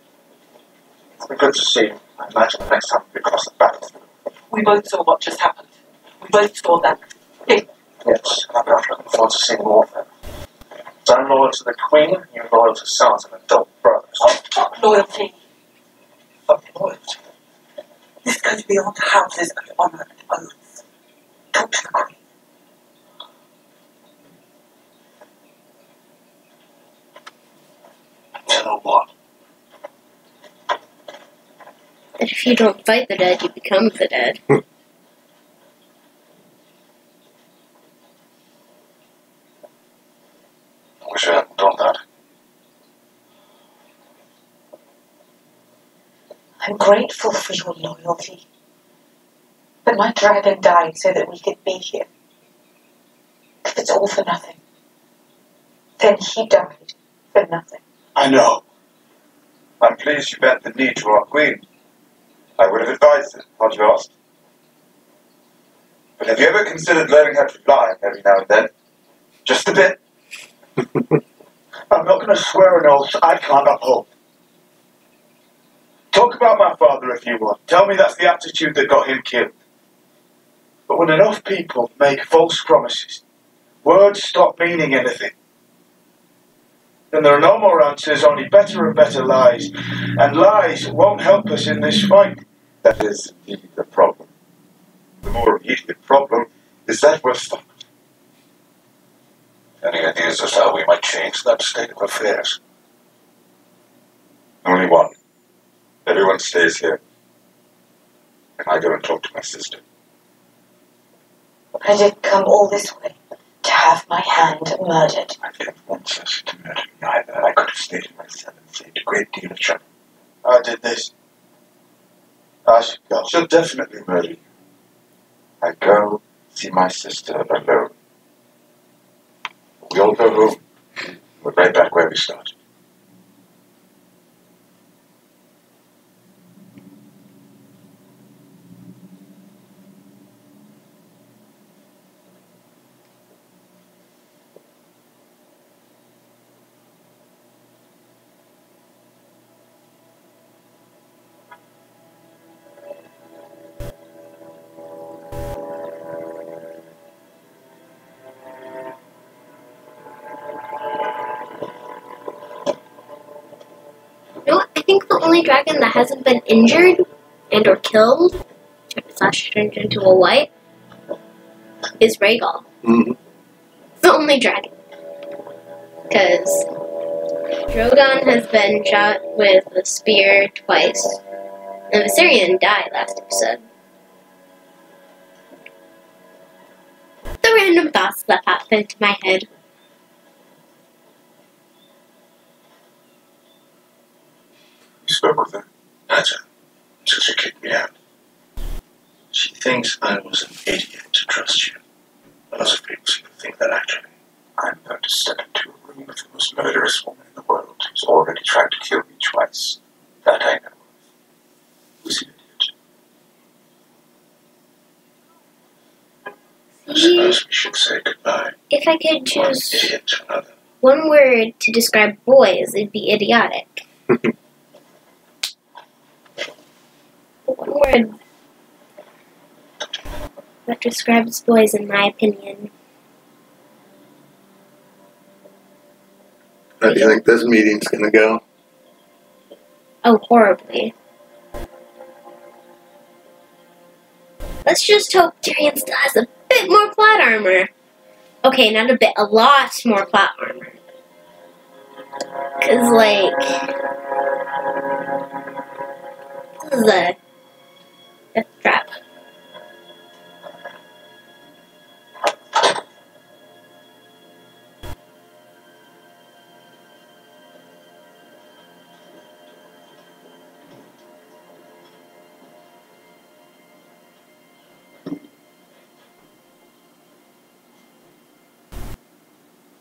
It's been good to see you. I imagine the next time we cross the battlefield. We both saw what just happened. We both saw that thing. Yes, I'm not looking forward to seeing more of them. So I'm loyal to the Queen, you're loyal to sons and adult brothers. Oh, fuck loyalty. Fuck loyalty. This goes beyond houses and honour and oaths. Talk to the Queen. Tell her what? That if you don't fight the dead, you become the dead. I wish I hadn't done that. I'm grateful for your loyalty. But my dragon died so that we could be here. If it's all for nothing, then he died for nothing. I know. I'm pleased you bent the knee to our Queen. I would have advised it, had you asked. But have you ever considered learning how to fly every now and then? Just a bit. I'm not going to swear an oath I can't uphold. Talk about my father if you want. Tell me that's the attitude that got him killed. But when enough people make false promises, words stop meaning anything. Then there are no more answers, only better and better lies. And lies won't help us in this fight. That is indeed the problem. The more immediate problem is that we're fucked. Any ideas as to how we might change that state of affairs? Only one. Everyone stays here. And I go and talk to my sister. I did come all this way to have my hand murdered. I didn't want Cersei to murder me either. I could have stayed in my cell and saved a great deal of trouble. I did this. I should go. She'll definitely murder you. I go see my sister alone. We all go home. We're right back where we started. You know what? I think the only dragon that hasn't been injured and or killed / turned into a white is Rhaegal. Mm-hmm. The only dragon. Because Drogon has been shot with a spear twice. And Viserion died last episode. The random thoughts that popped into my head. You spoke with her? That's her. So she kicked me out. She thinks I was an idiot to trust you. Lots of people seem to think that actually. I'm going to step into a room with the most murderous woman in the world who's already tried to kill me twice. That I know of. Who's an idiot? I suppose we should say goodbye. If I could One choose idiot to another. one word to describe boys, it'd be idiotic. One word that describes boys, in my opinion. How do you think this meeting's gonna go? Oh, horribly. Let's just hope Tyrion still has a bit more plot armor. Okay, not a bit, a lot more plot armor. Cause, like, this is a death trap.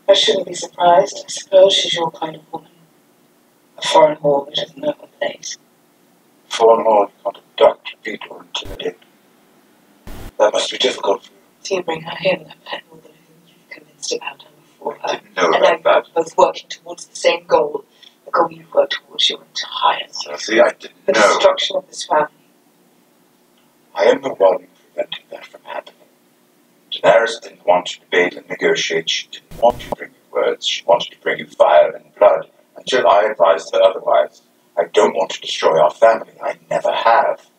I shouldn't be surprised. I suppose she's your kind of woman. A foreign whore that doesn't know her place. Foreign whore, not abduct, beat, or intimidate. That must be difficult for you. So you bring her here with a pet more than anything you've convinced about her before I her. didn't know And now about that. you're both working towards the same goal. The goal you've worked towards your entire life. Cersei, I didn't The know. destruction of this family. I am the one preventing that from happening. Daenerys didn't want to debate and negotiate. She didn't want to bring you words. She wanted to bring you fire and blood until I advised her otherwise. I don't want to destroy our family. I never have.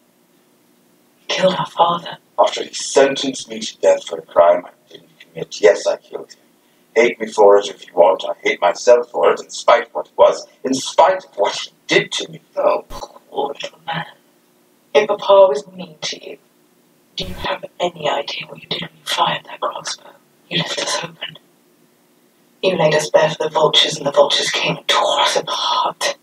You killed our father. After he sentenced me to death for a crime I didn't commit, yes, I killed him. Hate me for it if you want. I hate myself for it, in spite of what it was, in spite of what he did to me. Oh, poor little man. If Papa was mean to you, do you have any idea what you did when you fired that crossbow? You left us open. You laid us bare for the vultures, and the vultures came and tore us apart.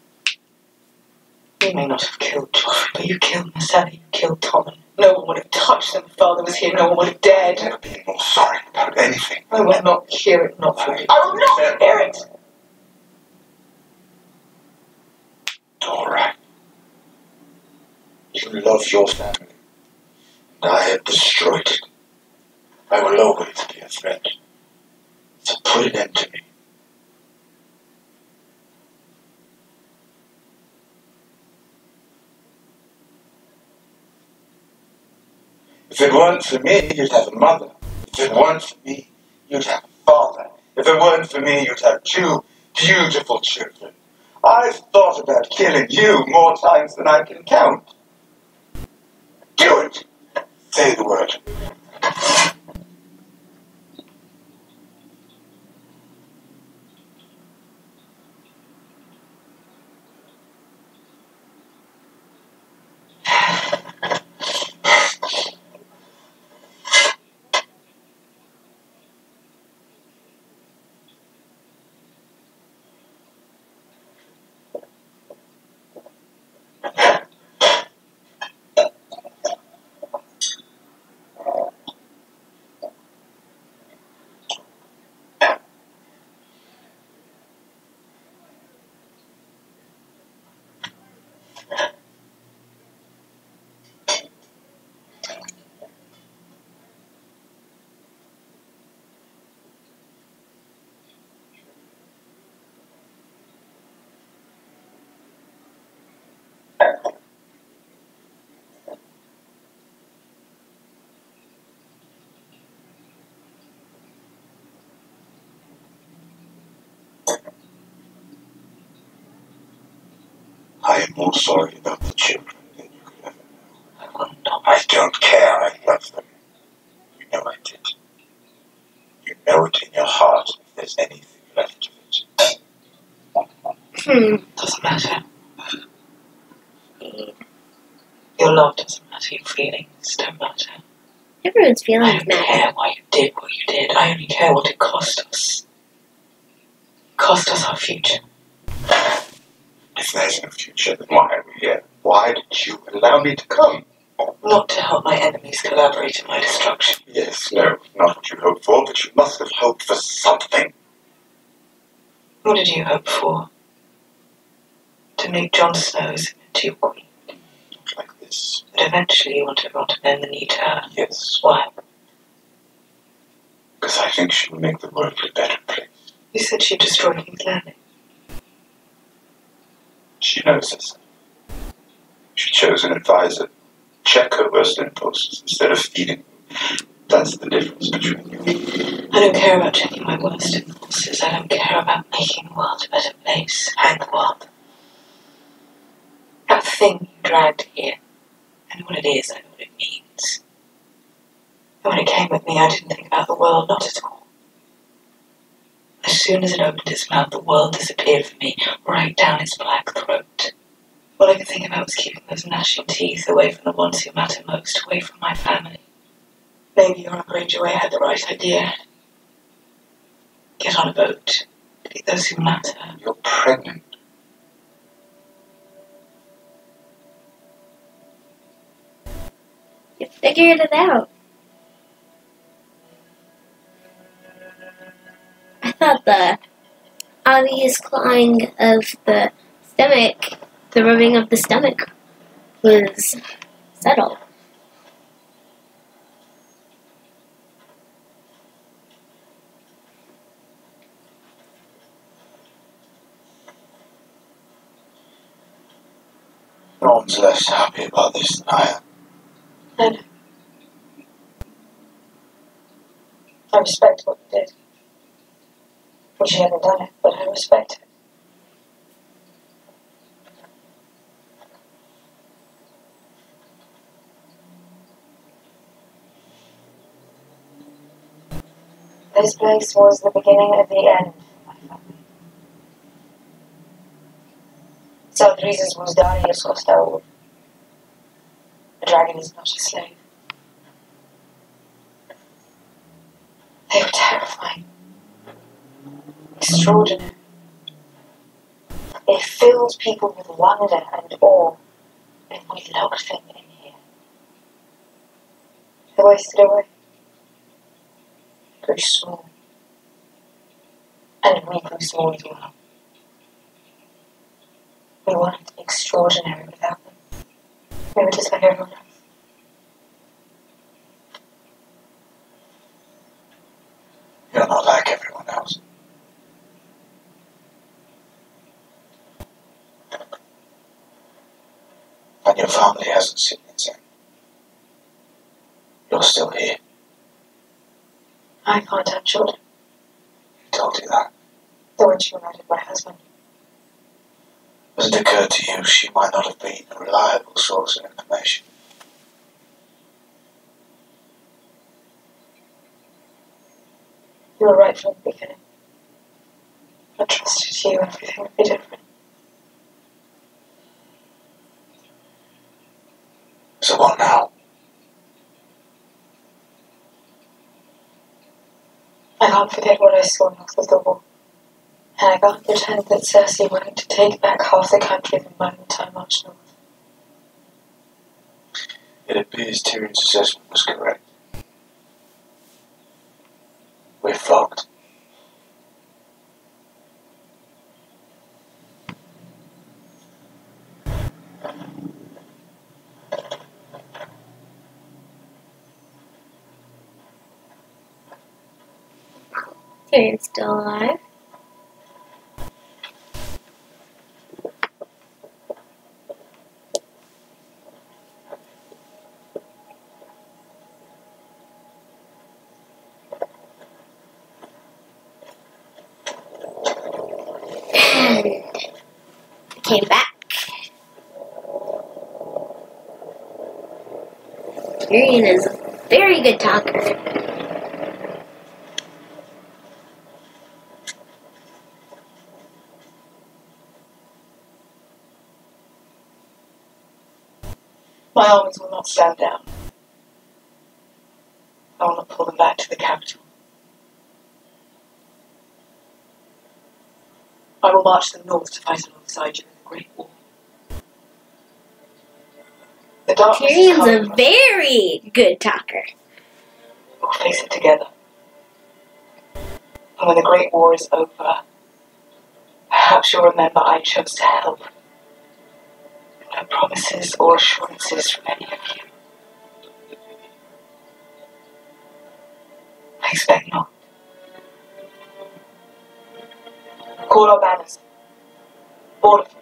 You may not have killed Joffrey, but you killed Missandei, you killed Tommen. No one would have touched them if Father was here, no one would have dared. I've never been more sorry about anything. I will not hear it, not from you. I will not hear it! All right. You love your family, and I have destroyed it. I will always be a threat. So put an end to me. If it weren't for me, you'd have a mother. If it weren't for me, you'd have a father. If it weren't for me, you'd have 2 beautiful children. I've thought about killing you more times than I can count. Do it! Say the word. I am more sorry about the children than you could ever know. I don't care. I love them. You know I did. You know it in your heart if there's anything left of it. Doesn't matter. Your love doesn't matter, your feelings don't matter. Everyone's I feelings don't matter. care why you did what you did. I only care what it cost us. It cost us our future. If there's no future, then why are we here? Why did you allow me to come? Not to help my enemies collaborate in my destruction. Yes, no, not what you hoped for, but you must have hoped for something. What did you hope for? To make Jon Snow submit to your queen. Not like this. But eventually you want everyone to bend the knee to her. Yes, Why? because I think she will make the world a better place. You said she destroyed King's Landing. She knows this. She chose an advisor. Check her worst impulses instead of feeding them. That's the difference between you. I don't care about checking my worst impulses. I don't care about making the world a better place. Hang the world. That thing you dragged here. I know what it is. I know what it means. And when it came with me, I didn't think about the world. Not at all. As soon as it opened its mouth, the world disappeared for me, right down its black throat. All I could think about was keeping those gnashing teeth away from the ones who matter most, away from my family. Maybe your Uncle Way had the right idea. Get on a boat. Pick those who matter. You're pregnant. You figured it out. I thought the obvious clawing of the stomach, the rubbing of the stomach, was subtle. one's less happy about this than I am. I know. I respect what you did. Wish you hadn't done it, but I respect it. This place was the beginning of the end for my family. Saltreezes was Darius Costello. A dragon is not a slave. They were terrifying. Extraordinary. They filled people with wonder and awe, and we locked them in here. They wasted away. Grew small. And we grew small as well. We wanted to be extraordinary without them. We were just like everyone else. You're not like everyone else. And your family hasn't seen it yet. You're still here. I can't have children. Who told you that? The one she married my husband. Does it occur to you she might not have been a reliable source of information? You were right from the beginning. I trusted you, everything would be different. So what now? I can't forget what I saw north of the wall. And I can't pretend that Cersei wanted to take back half the country the moment I marched north. It appears Tyrion's assessment was correct. We're fucked. Tyrion's still alive. And came back. Tyrion is a very good talker. My armies will not stand down. I will not pull them back to the capital. I will march them north to fight alongside you in the Great War. The darkness is Tyrion's coming. a very good talker. We'll face it together. And when the Great War is over, perhaps you'll remember I chose to help. No promises or assurances from any of you. I expect not. Call our banners. All of them.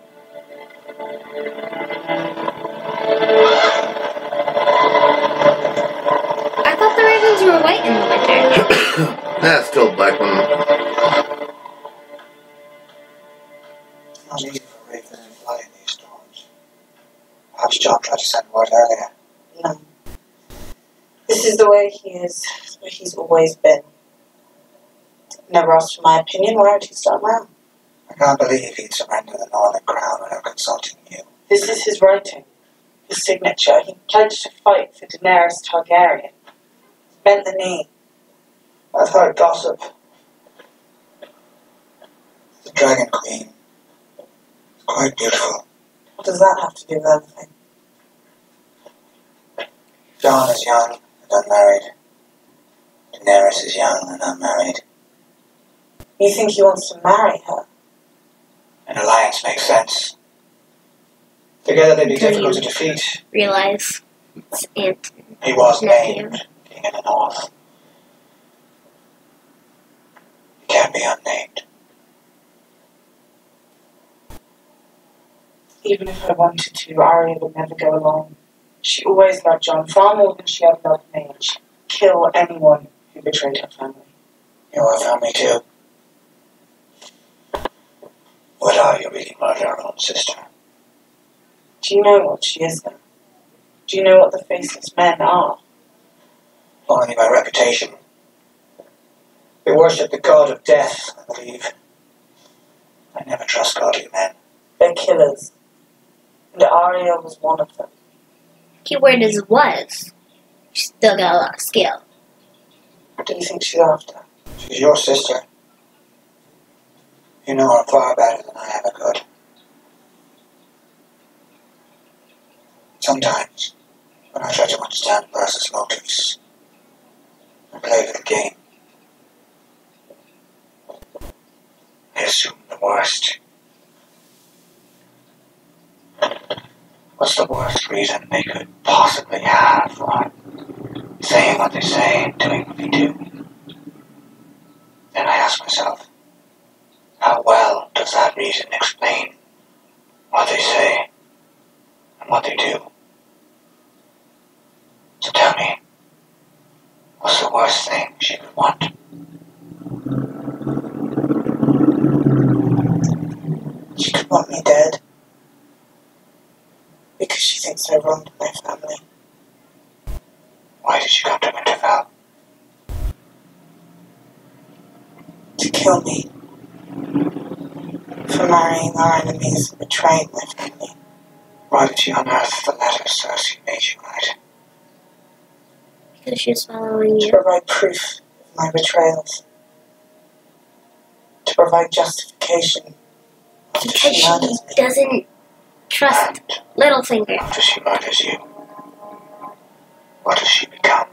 I thought the ravens were white in the winter. That's still black one. It's not easy for Raven and fly in these storms. Perhaps John tried to send word earlier. No. This is the way he is. It's the way he's always been. Never asked for my opinion. Why would he start now? I can't believe he'd surrender the Northern Crown without consulting you. This is his writing. His signature. He pledged to fight for Daenerys Targaryen. Bent the knee. I've heard gossip. The Dragon Queen. It's quite beautiful. What does that have to do with anything? Jon is young and unmarried. Daenerys is young and unmarried. You think he wants to marry her? An alliance makes sense. Together they'd be difficult to defeat. Realize it's Aunt. He was Nephew. named King of the North. He can't be unnamed. Even if I wanted to, Arya would never go along. She always loved John far more than she ever loved me, and she'd kill anyone who betrayed her family. Your family too. Would Arya really murder her own sister? Do you know what she is then? Do you know what the faceless men are? Only by reputation. They worship the god of death, I believe. I never trust godly men. They're killers. And Arya was one of them. Keyword is was. She's still got a lot of skill. What do you think she's after? She's your sister. You know her far better than I ever could. Sometimes, when I try to understand a person's motives, I play the game. I assume the worst. What's the worst reason they could possibly have for saying what they say and doing what they do? Then I ask myself, how well does that reason explain what they say and what they do? So tell me, what's the worst thing she could want? She could want me dead. Because she thinks I wronged my family. Why did she come to Winterfell? To kill me. For marrying our enemies and betraying my family. Why did she unearth the letters Cersei made you write? Because she's following To you. provide proof of my betrayals. To provide justification. After Because she she murders me. doesn't trust Littlefinger. After she murders you, what does she become?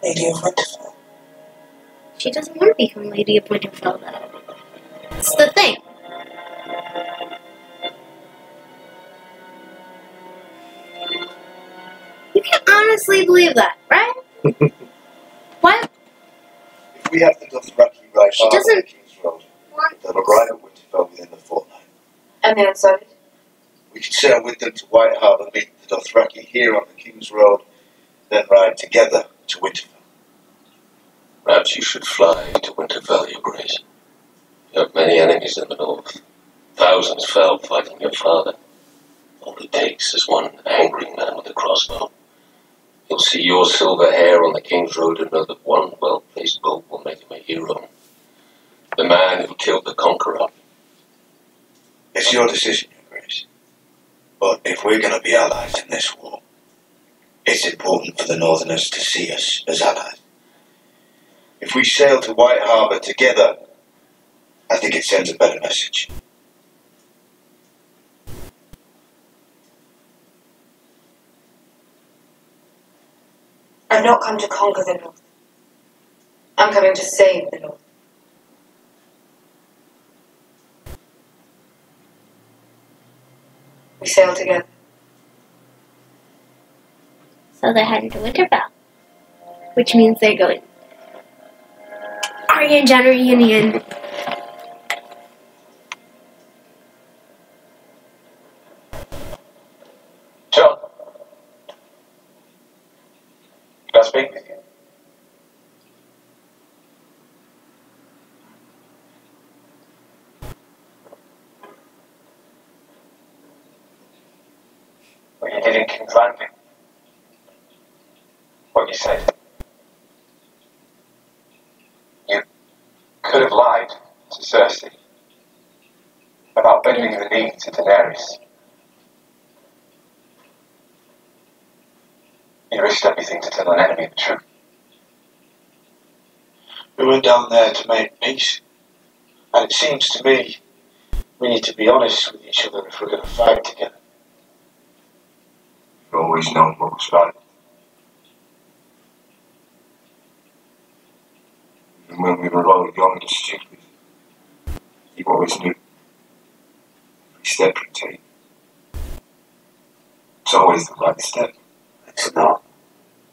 Lady of Winterfell. She doesn't want to become Lady of Winterfell, though. It's the thing. You can honestly believe that, right? What? If we have the Dothraki right She arm doesn't on the King's Road, want they'll arrive at Winterfell within the fortnight. And the outside? We can sail with them to White Harbour, meet the Dothraki here on the King's Road, then ride together to Winterfell. Perhaps you should fly to Winterfell, Your Grace. You have many enemies in the north. Thousands fell fighting your father. All it takes is one angry man with a crossbow. He'll see your silver hair on the King's Road and know that one well-placed bolt will make him a hero. The man who killed the Conqueror. It's your decision, Your Grace. But if we're going to be allies in this war, it's important for the Northerners to see us as allies. If we sail to White Harbour together, I think it sends a better message. I've not come to conquer the North. I'm coming to save the North. We sail together. So they're heading to Winterfell. Which means they're going. Arya and Jon are reunion. John. Can I speak with you? What you did in King's Landing. What you said. You could have lied to Cersei about bending the knee to Daenerys. You risked everything to tell an enemy the truth. We went down there to make peace. And it seems to me we need to be honest with each other if we're going to fight together. You've always known what was right. And when we were all young and stupid, you always knew every step you take. It's always the right step. It's not.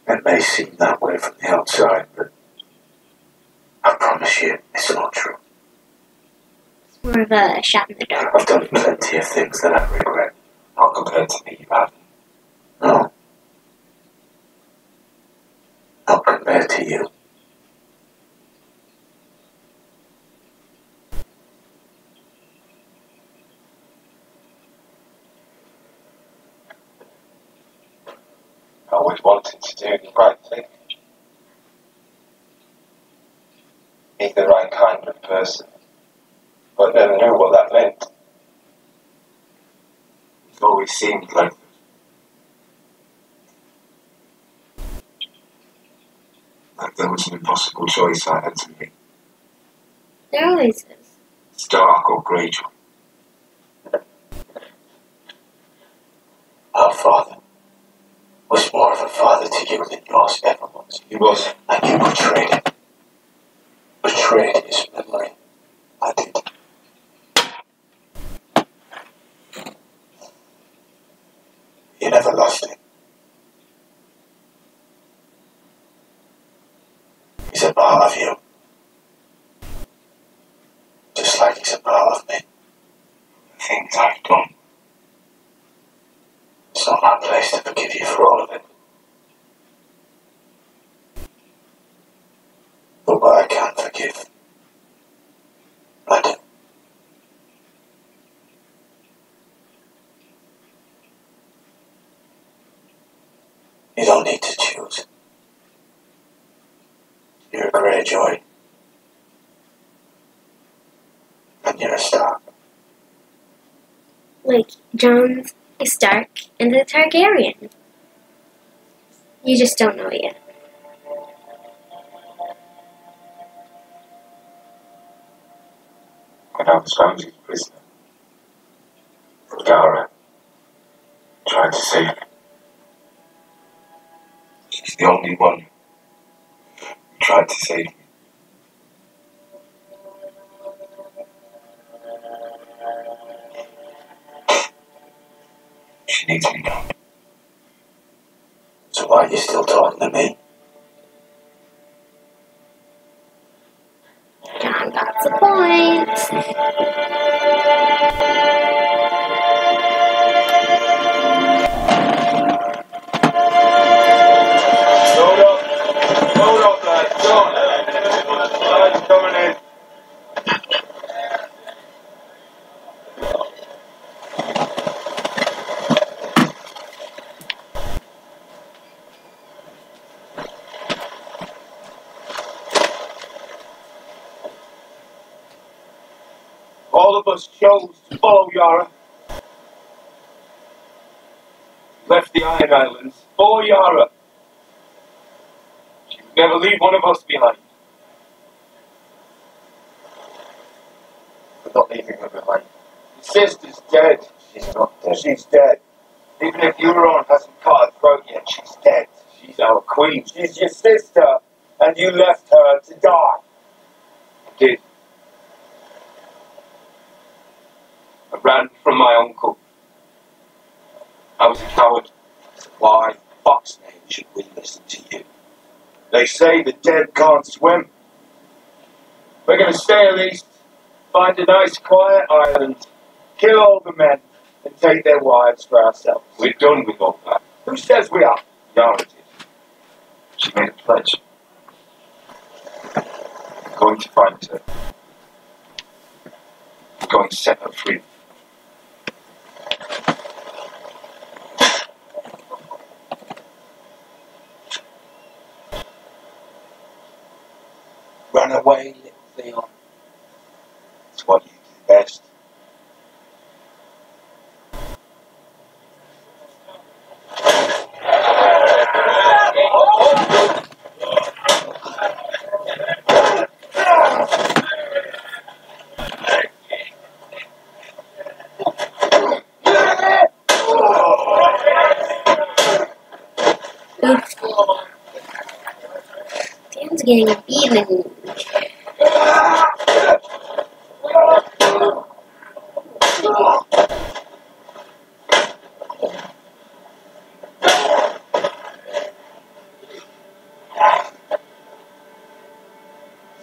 It may seem that way from the outside, but I promise promise you, it's not true. It's more of a shot in the dark. I've done plenty of things that I regret. Not compared to me, you haven't. No. Not compared to you. I always wanted to do the right thing. Be the right kind of person. But never knew what that meant. It always seemed like there was an impossible choice I had to make. There always is. It's dark or grey. Our father was more of a father to you than yours ever was. He was. And you betrayed him. Betrayed his memory. I did. You never lost him. He's a part of you. Just like he's a part of me. The things I've done. It's not my place to forgive you for all of it. But what I can forgive, I do. You don't need to choose. You're a Greyjoy. And you're a Stark. Like John's a Stark and a Targaryen. You just don't know yet. When I was found in prison, Gara tried to save me. She's the only one who tried to save me. She needs me now. So why are you still talking to me? John got the point. Hold up, lads. John. Lads coming in. All of us chose to follow Yara. Left the Iron Islands for Yara. She would never leave one of us behind. We're not leaving her behind. Your sister's dead. She's not dead. She's dead. Even if Euron hasn't cut her throat yet, she's dead. She's our queen. She's your sister, and you left her to die. I did. I ran from my uncle. I was a coward. Why, fuck's name, should we listen to you? They say the dead can't swim. We're going to stay at least, find a nice quiet island, kill all the men, and take their wives for ourselves. We're done with all that. Who says we are? Yara did. She made a pledge. I'm going to find her. I'm going to set her free. Run away, little Theon. It's what you do best. Oops. Dan's getting a beating.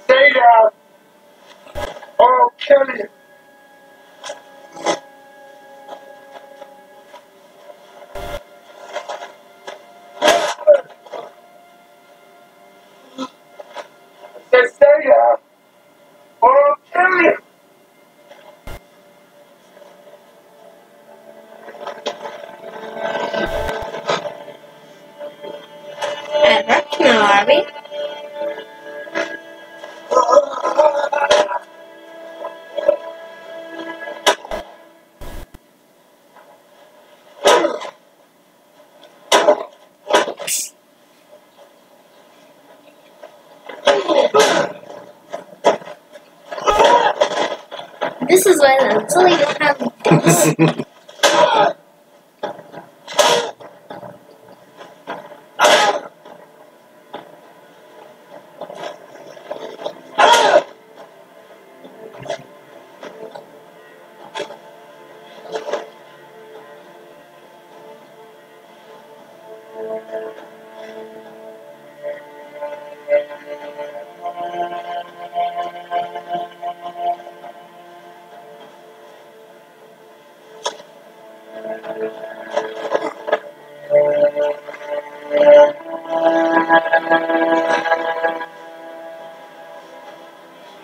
Stay down! heavy? This is why the silly don't have this.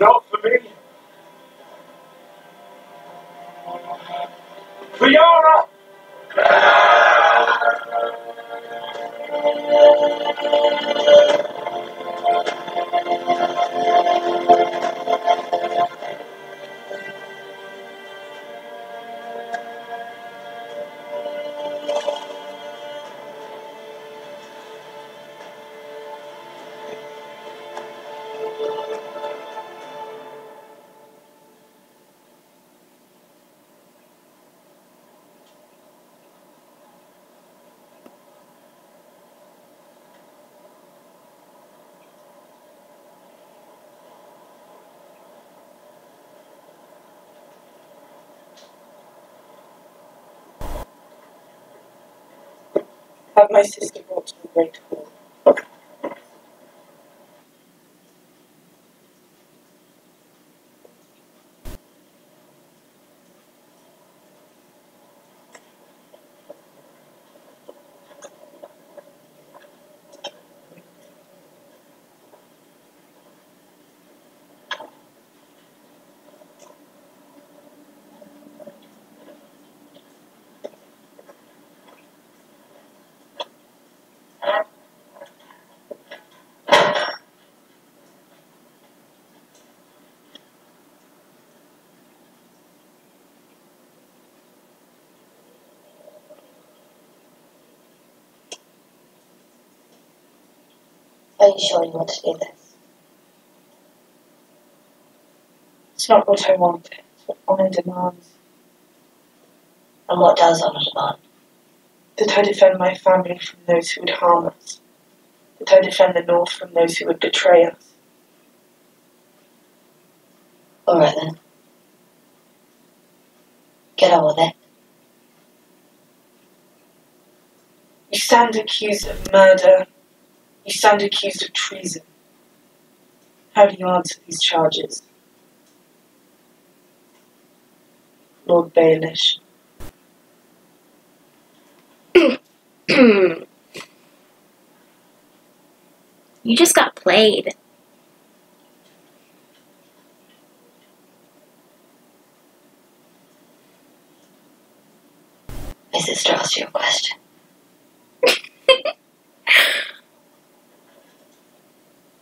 Not for me. For Yara! Have my sister brought to the great hall. Are you sure you want to do this? It's not what I want, it's what honour demands. And what does honour demand? That I defend my family from those who would harm us. That I defend the North from those who would betray us. Alright then. Get on with it. You stand accused of murder. You stand accused of treason. How do you answer these charges? Lord Baelish. You just got played. My sister asked you a question.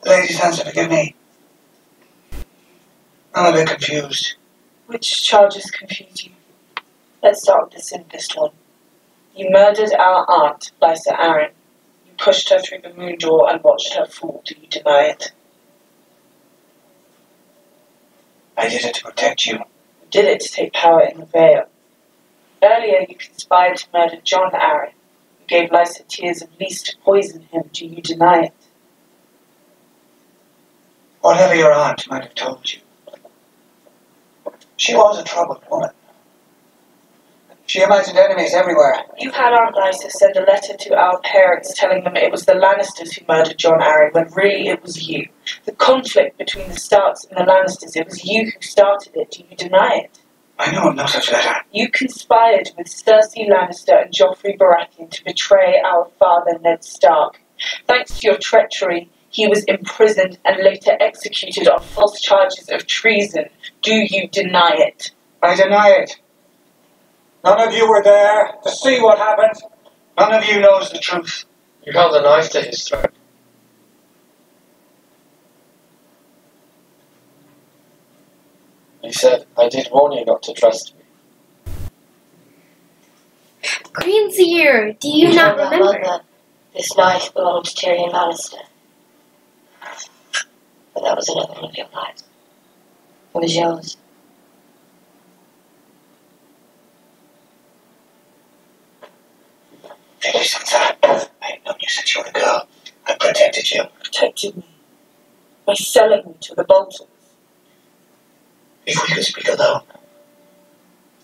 Ladies, answer, forgive me. I'm a bit confused. Which charges confuse you? Let's start with the simplest one. You murdered our aunt, Lysa Arryn. You pushed her through the moon door and watched her fall. Do you deny it? I did it to protect you. You did it to take power in the Vale. Earlier, you conspired to murder John Arryn. You gave Lysa tears of lease to poison him. Do you deny it? Whatever your aunt might have told you, she was a troubled woman. She imagined enemies everywhere. You had Aunt Lysa send a letter to our parents telling them it was the Lannisters who murdered John Arryn, when really it was you. The conflict between the Starks and the Lannisters, it was you who started it. Do you deny it? I know of no such letter. You conspired with Cersei Lannister and Joffrey Baratheon to betray our father, Ned Stark. Thanks to your treachery, he was imprisoned and later executed on false charges of treason. Do you deny it? I deny it. None of you were there to see what happened. None of you knows the truth. You held a knife to his throat. He said, I did warn you not to trust me. Greenseer, do you not told our remember? mother this knife belonged to Tyrion Lannister. But that was another one of your lies. It was yours. Thank you, Sansa. I've known you since you were a girl. I protected you. Protected me by selling me to the Boltons. If we could speak alone,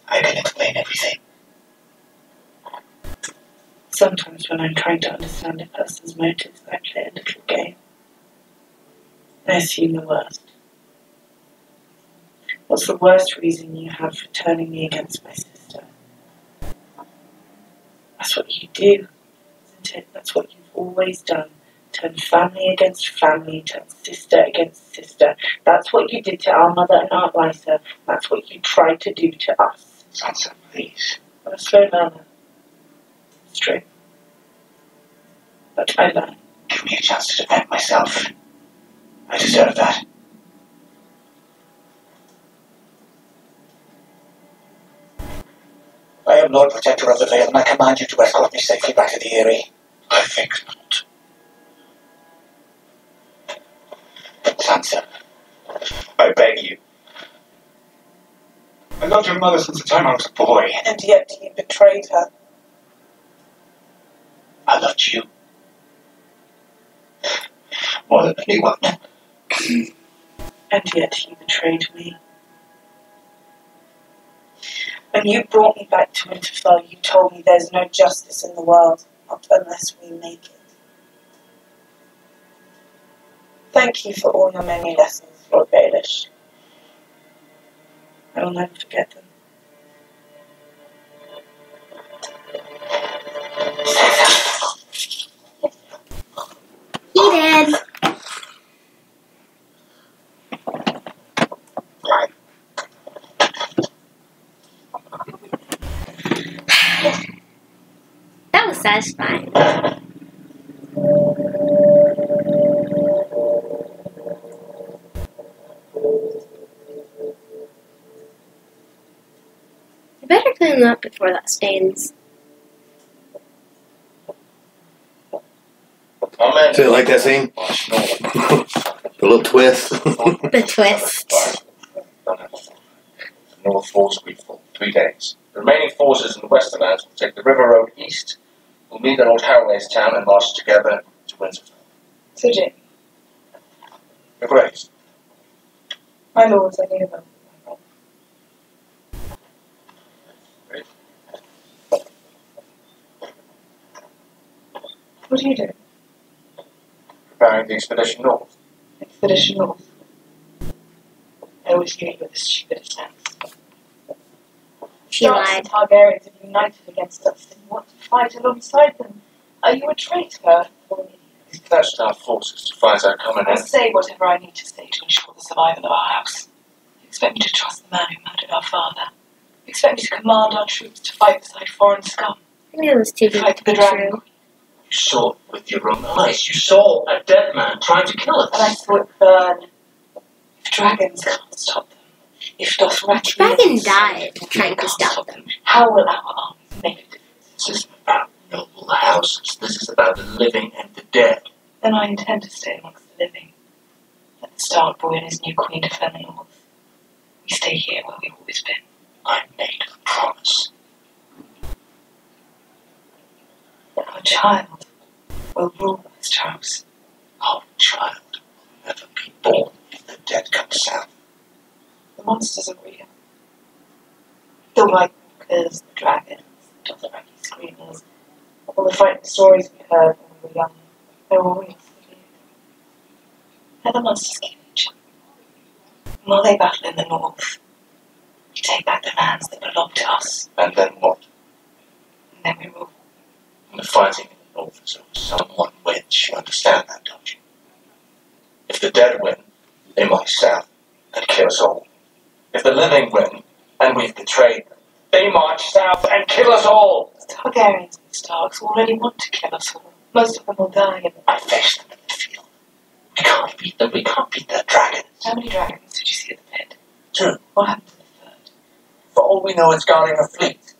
I can explain everything. Sometimes when I'm trying to understand a person's motives, I play a little game. I assume the worst. What's the worst reason you have for turning me against my sister? That's what you do, isn't it? That's what you've always done. Turn family against family, turn sister against sister. That's what you did to our mother and Aunt Lysa. That's what you tried to do to us. Sansa, please. On a slow manner. It's true. But I learn. Give me a chance to defend myself. I deserve that. I am Lord Protector of the Vale, and I command you to escort me safely back to the Eyrie. I think not. Sansa, I beg you. I loved your mother since the time I was a boy. And yet you betrayed her. I loved you. More than anyone. And yet you betrayed me. When you brought me back to Winterfell, you told me there's no justice in the world, not unless we make it. Thank you for all your many lessons, Lord Baelish. I will never forget them. He did. That was satisfying. I better clean them up before that stains. So you like that scene? The little twist. The twist. The North Force will be full. 3 days. The remaining forces in the Westerlands will take the river road east. We'll meet at Old Harroway's town and march together to Winterfell. So, Jamie, Your Grace. my lords, I need a moment. What are you doing? Preparing the expedition north. Expedition North. I always knew you were the stupidest sense. She lied. The Targaryens have united against us and you want to fight alongside them. Are you a traitor or an idiot? We've pledged our forces to fight our common I'll enemy. say whatever I need to say to ensure the survival of our house. You expect me to trust the man who murdered our father? You expect me to command our troops to fight beside foreign scum? I knew it was too good Fight to the be dragon? true. You saw it with your own eyes. You saw a dead man trying to kill us. And I saw it burn. If dragons can't stop them, if Dothraki Dragon died trying to stop them. how will our armies make a difference? This isn't about noble houses. This is about the living and the dead. Then I intend to stay amongst the living. Let the Stark boy and his new queen defend the north. We stay here where we've always been. I made a promise. Our child will rule Westeros. Our child will never be born if the dead come south. The monsters are real. The White Walkers, the dragons, the Dothraki screamers, all the frightening stories we heard when we were young. They were all real. Now the monsters kill each other. And while they battle in the north, we take back the lands that belong to us. And then what? And then we rule. And the fighting in the north is over someone wins. You understand that, don't you? If the dead win, they march south and kill us all. If the living win, and we've betrayed them, they march south and kill us all. The Targaryens and the Starks already want to kill us all. Most of them will die in I faced them in the field. We can't beat them. We can't beat their dragons. How many dragons did you see at the pit? Two. What happened to the third? For all we know, it's guarding a fleet.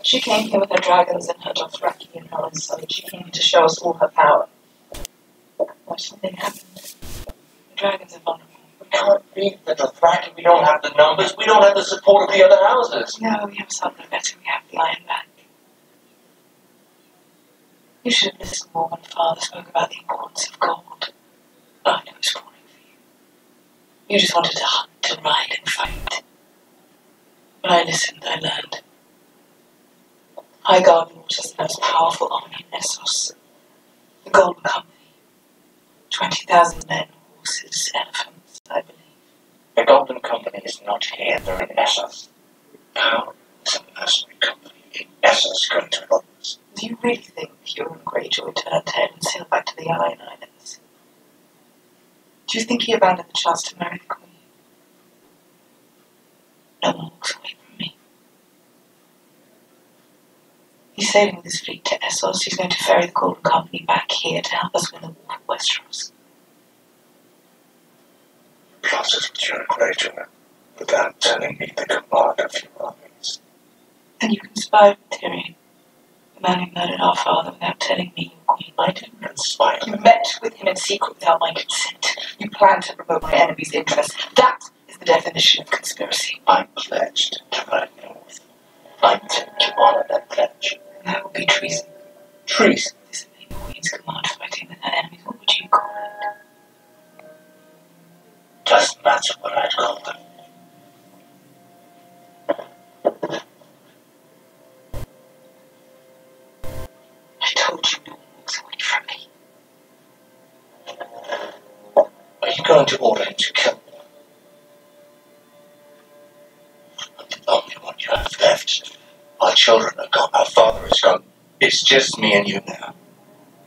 She came here with her dragons and her Dothraki and her own son. She came here to show us all her power. What something happened? The dragons are vulnerable. We can't beat the Dothraki. We don't have the numbers. We don't have the support of the other houses. No, we have something better. We have the Iron Bank. You should have listened more when Father spoke about the importance of gold. I know it's calling for you. You just wanted to hunt and ride and fight. But I listened, I learned. Highgarden was the most powerful army in Essos. The Golden Company. 20,000 men, horses, elephants, I believe. The Golden Company is not here. They're in Essos. How is a mercenary company in Essos going to help us? Do you really think Euron Greyjoy turned tail and sailed back to the Iron Islands? Do you think he abandoned the chance to marry the Queen? No one walks away from me. He's sailing with his fleet to Essos. He's going to ferry the Golden Company back here to help us win the war for Westeros. Plotted with Euron Greyjoy without telling me the command of your armies. And you conspired with Tyrion, the man who murdered our father, without telling me your Queen. I didn't conspire. You met with him in secret without my consent. You planned to promote my enemy's interests. That is the definition of conspiracy. I pledged to ride north. I intend to honor that pledge. And that would be treason. Treason. Disobeying the Queen's command, fighting with her enemies. What would you call it? Doesn't matter what I'd call them. I told you no one walks away from me. Are you going to order him to kill me? I'm the only one you have left. Our children are gone. Our father is gone. It's just me and you now.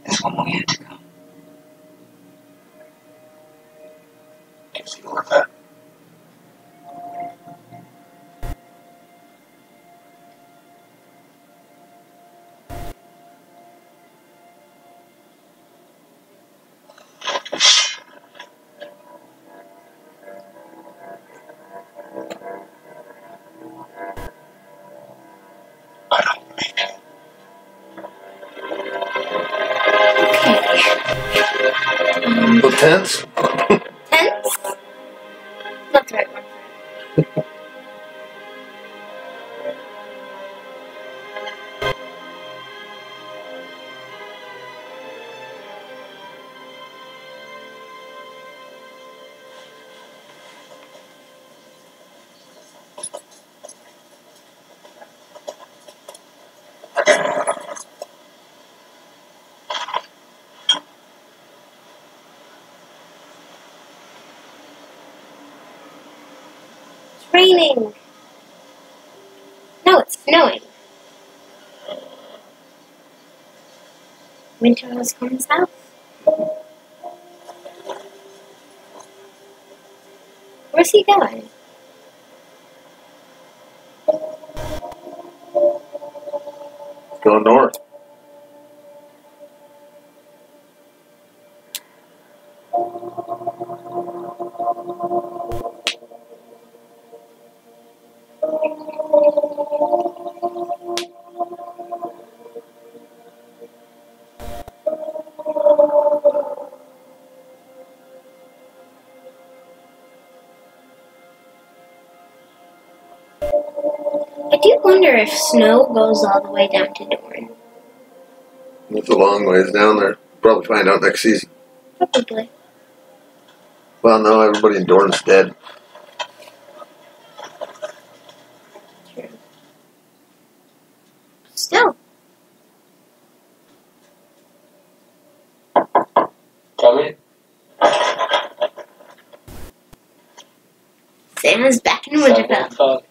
There's one more year to come. Gives you all of that. I don't believe you. So tense? Tense? That's right. It's raining. No, it's snowing. Winter has come south. Where's he going? Going north. I do wonder if snow goes all the way down to Dorne. It's a long ways down there. Probably find out next season. Probably. Well, no, everybody in Dorne's dead. True. Still. Come in. Santa's back in Winterfell.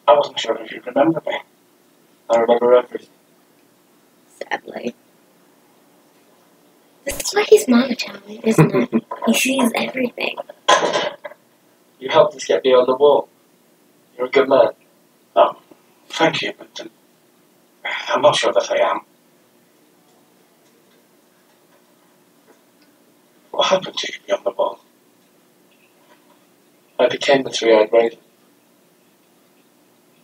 I wasn't sure if you'd remember me. I remember everything. Sadly. This is why he's monotone, isn't it? He sees everything. You helped us get beyond the wall. You're a good man. Oh, thank you, but I'm not sure that I am. What happened to you beyond the wall? I became the three-eyed raven.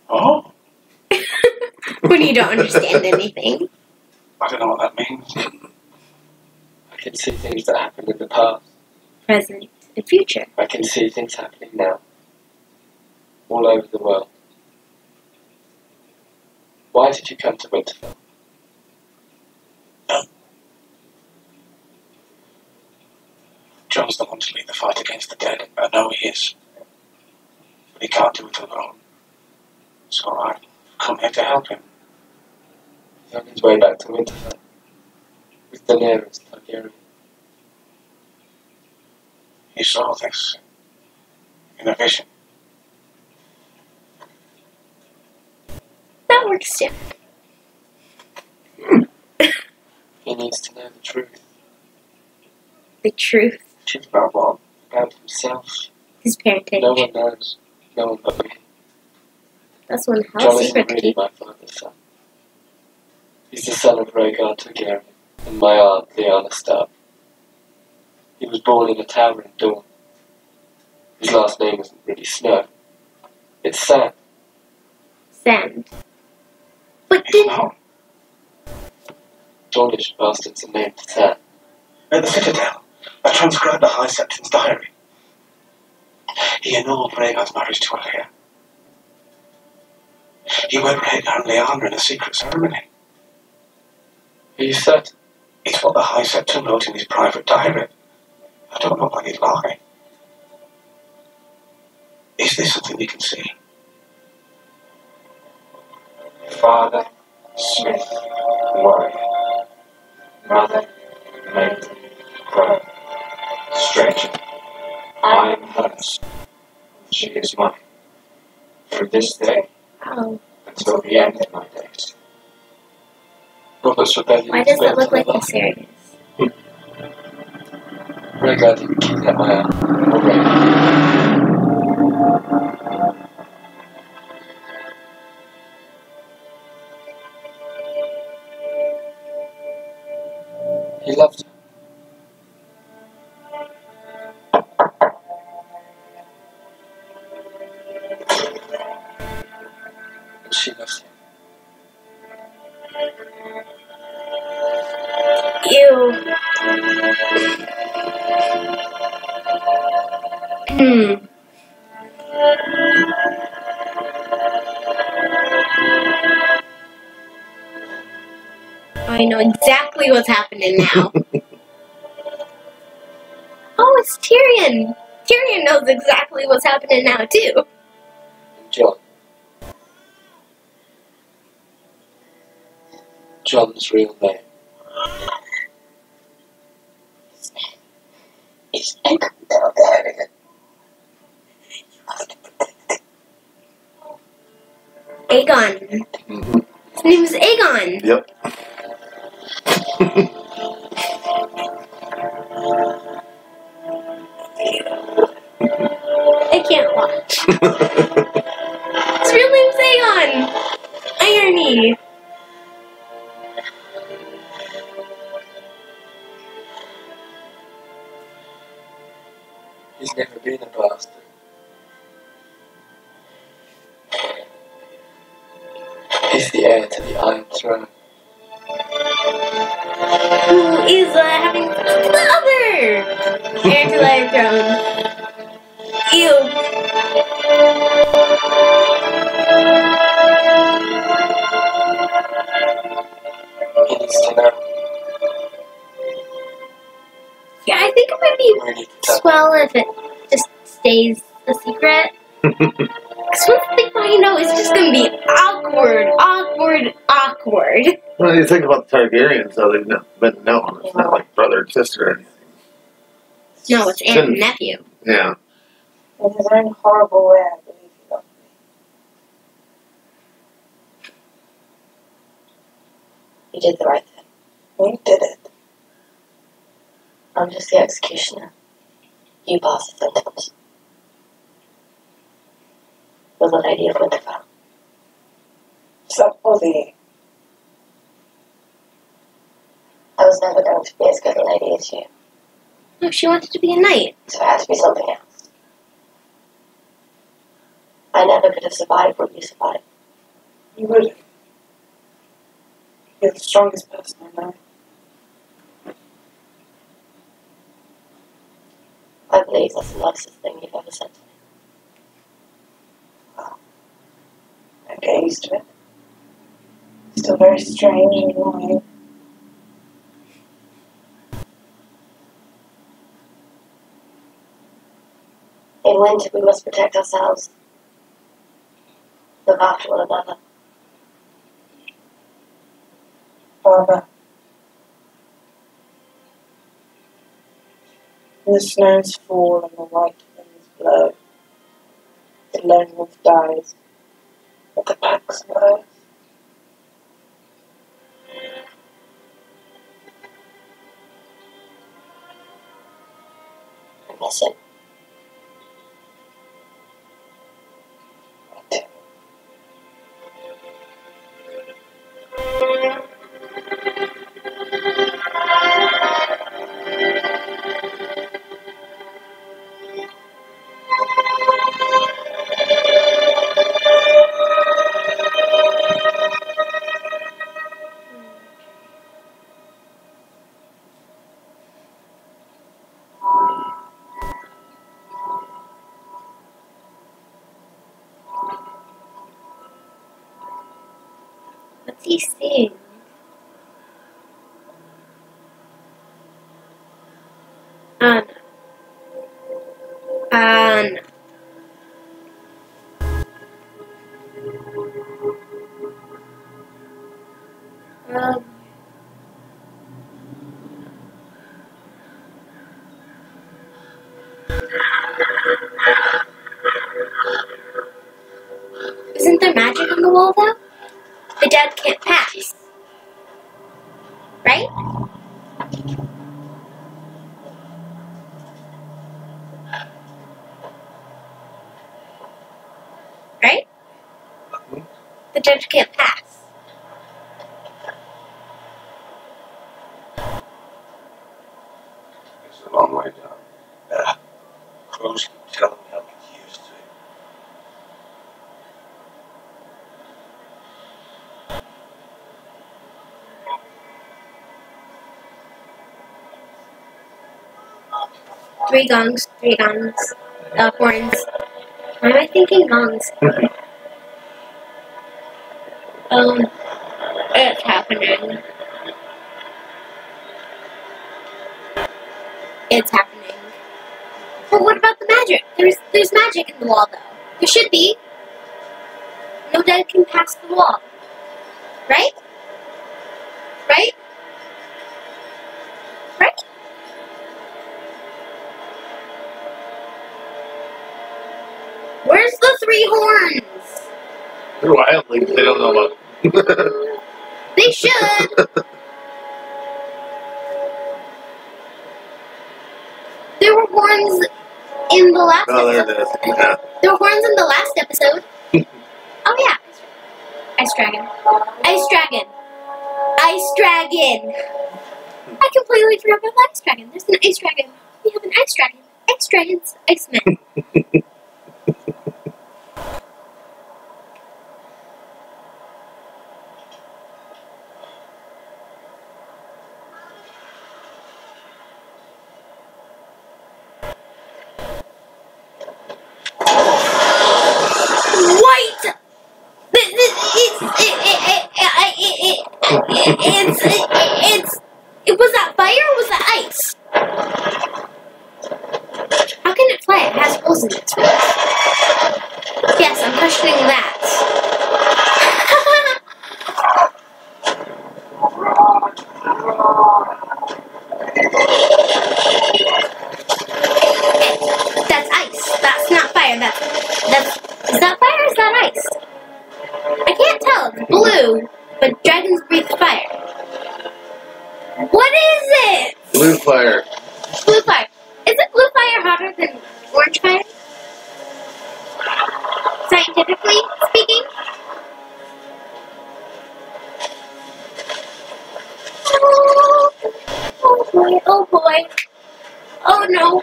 Oh? When you don't understand anything. I don't know what that means. I can see things that happened in the past. Present and future. I can see things happening now. All over the world. Why did you come to Winterfell? John's the one to lead the fight against the dead. I know he is. But he can't do it alone. So I've come here to help him. He's on his way back to Winterfell. With the nearest Targaryen. He saw this in a vision. That works too. He needs to know the truth. The truth. Truth about what? About himself. His parentage. No one knows. No one but me. That's one hell Jon secret isn't to really keep. my father's son. He's the son of Rhaegar Targaryen and my aunt Lyanna Stark. He was born in a tower in Dorne. His last name isn't really Snow. It's Sam. Sand. But He's did not. Dornish bastards are named Sam. At the Citadel, I transcribed the High Septon's diary. He annulled Rhaegar's marriage to Alia. He wed Rhaegar and Lyanna in a secret ceremony. Are you certain? It's what the High Septon wrote in his private diary. I don't know why he'd lie. Is this something we can see? Father, Smith, warrior. Mother, maiden, brother, stranger. I am hers. She is mine. From this day oh, until the end of my days. Robert's rebellion. why does it look like he's serious? Rhaegar didn't kidnap my aunt. Already. He loved her. And she loved him. Ew. I know exactly what's happening now. Oh, it's Tyrion. Tyrion knows exactly what's happening now, too. And Jon. Jon's real name. It's Aegon. Aegon. Mm-hmm. His name is Aegon. Yep. I can't watch. His real name's Aegon. Irony. He's never been a bastard. He's the heir to the Iron Throne. Who is having the other heir to the Iron Throne? Ew. He needs to know. Yeah, I think it might be We need to tell him. swell if it just stays a secret. Because once they find out, it's just going to be awkward. Well, you think about the Targaryens, though, they've been known. It's not like brother and sister or anything. No, it's aunt and nephew. Yeah. In his own horrible way, I believe he loved me. You did the right thing. We did it. I'm just the executioner. You pass the sentence. With the Lady of Winterfell. So was he. I was never going to be as good a lady as you, No, she wanted to be a knight. so it had to be something else. I never could have survived what you survived. You would. You're the strongest person I know. I believe that's the nicest thing you've ever said to me. Well, I'm getting used to it. Still very strange and annoying. In winter, we must protect ourselves. Look after one another. Father. And the snows fall and the white winds blow. The lone wolf dies. But the pack survives. I miss it. What's he saying? Anna. Anna. Isn't there magic on the wall, though? The dead can't pass. Right? Right? The judge can't pass. It's a long way down. Yeah. Crows keep telling me I'll get used to it. Three gongs, three gongs. Horns. Why am I thinking gongs? It's happening. It's happening. But what about the magic? There's magic in the wall, though. There should be. No dead can pass the wall. Right? Right? Right? Where's the three horns? They're wildlings. They don't know what. They should. There were horns in the last Oh, there episode. it is. Yeah. There were horns in the last episode. Oh yeah. Ice dragon. Ice dragon. Ice dragon. I completely forgot about the ice dragon. There's an ice dragon. We have an ice dragon. Ice dragons. Iceman. White. Was that fire or was that ice? How can it fly? It has holes in its wings. Yes, I'm questioning that. That's ice. That's not fire. Is that fire or is that ice? I can't tell. It's blue, but dragons breathe fire. What is it? Blue fire. Blue fire. Is it blue fire hotter than orange fire? Scientifically speaking? Oh boy, oh boy. Oh no.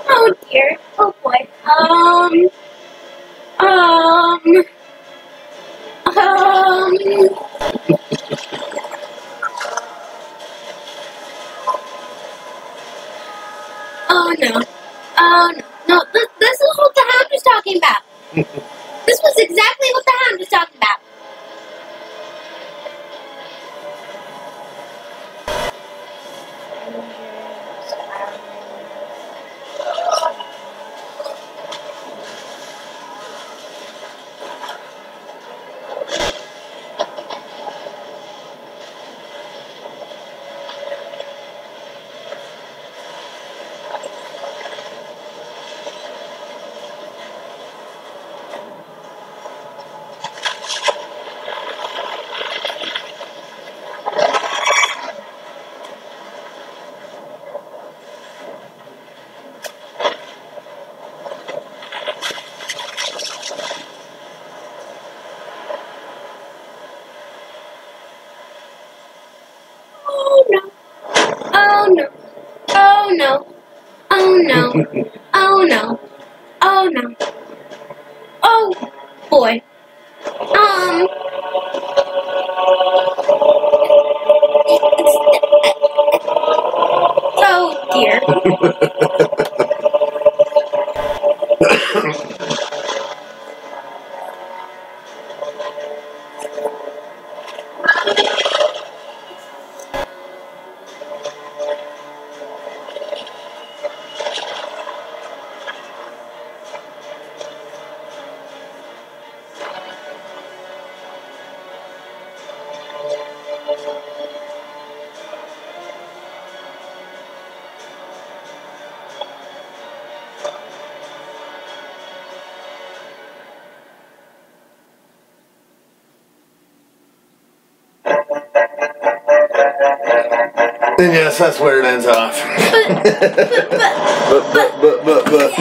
Oh dear. Oh boy. Oh no. Oh no. No, this is what the hound was talking about. This was exactly what the hound was talking about. Oh no. Oh no. Oh no. Oh no. Oh no. Oh no. Oh boy. Oh dear. And yes, that's where it ends off. But.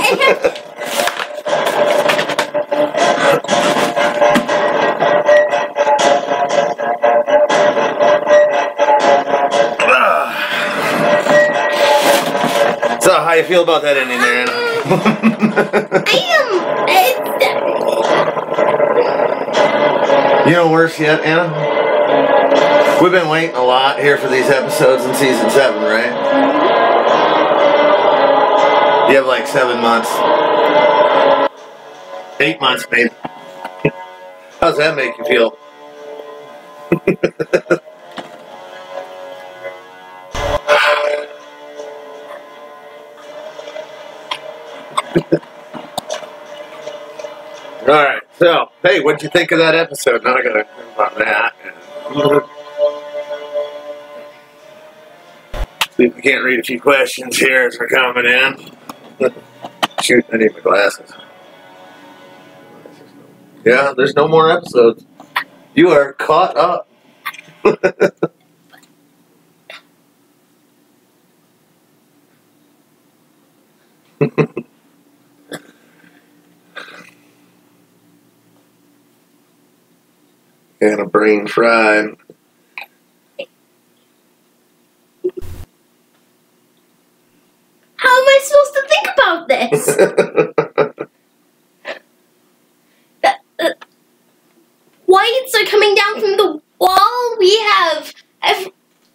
So, how you feel about that ending there, Anna? You know worse yet, Anna? We've been waiting a lot here for these episodes in season 7, right? You have like 7 months. 8 months, maybe. How's that make you feel? Alright, so, hey, what'd you think of that episode? Now I gotta think about that. See if we can't read a few questions here as they're coming in. Shoot, I need my glasses. Yeah, there's no more episodes. You are caught up. And a brain fried. How am I supposed to think about this? Whites are coming down from the wall. We have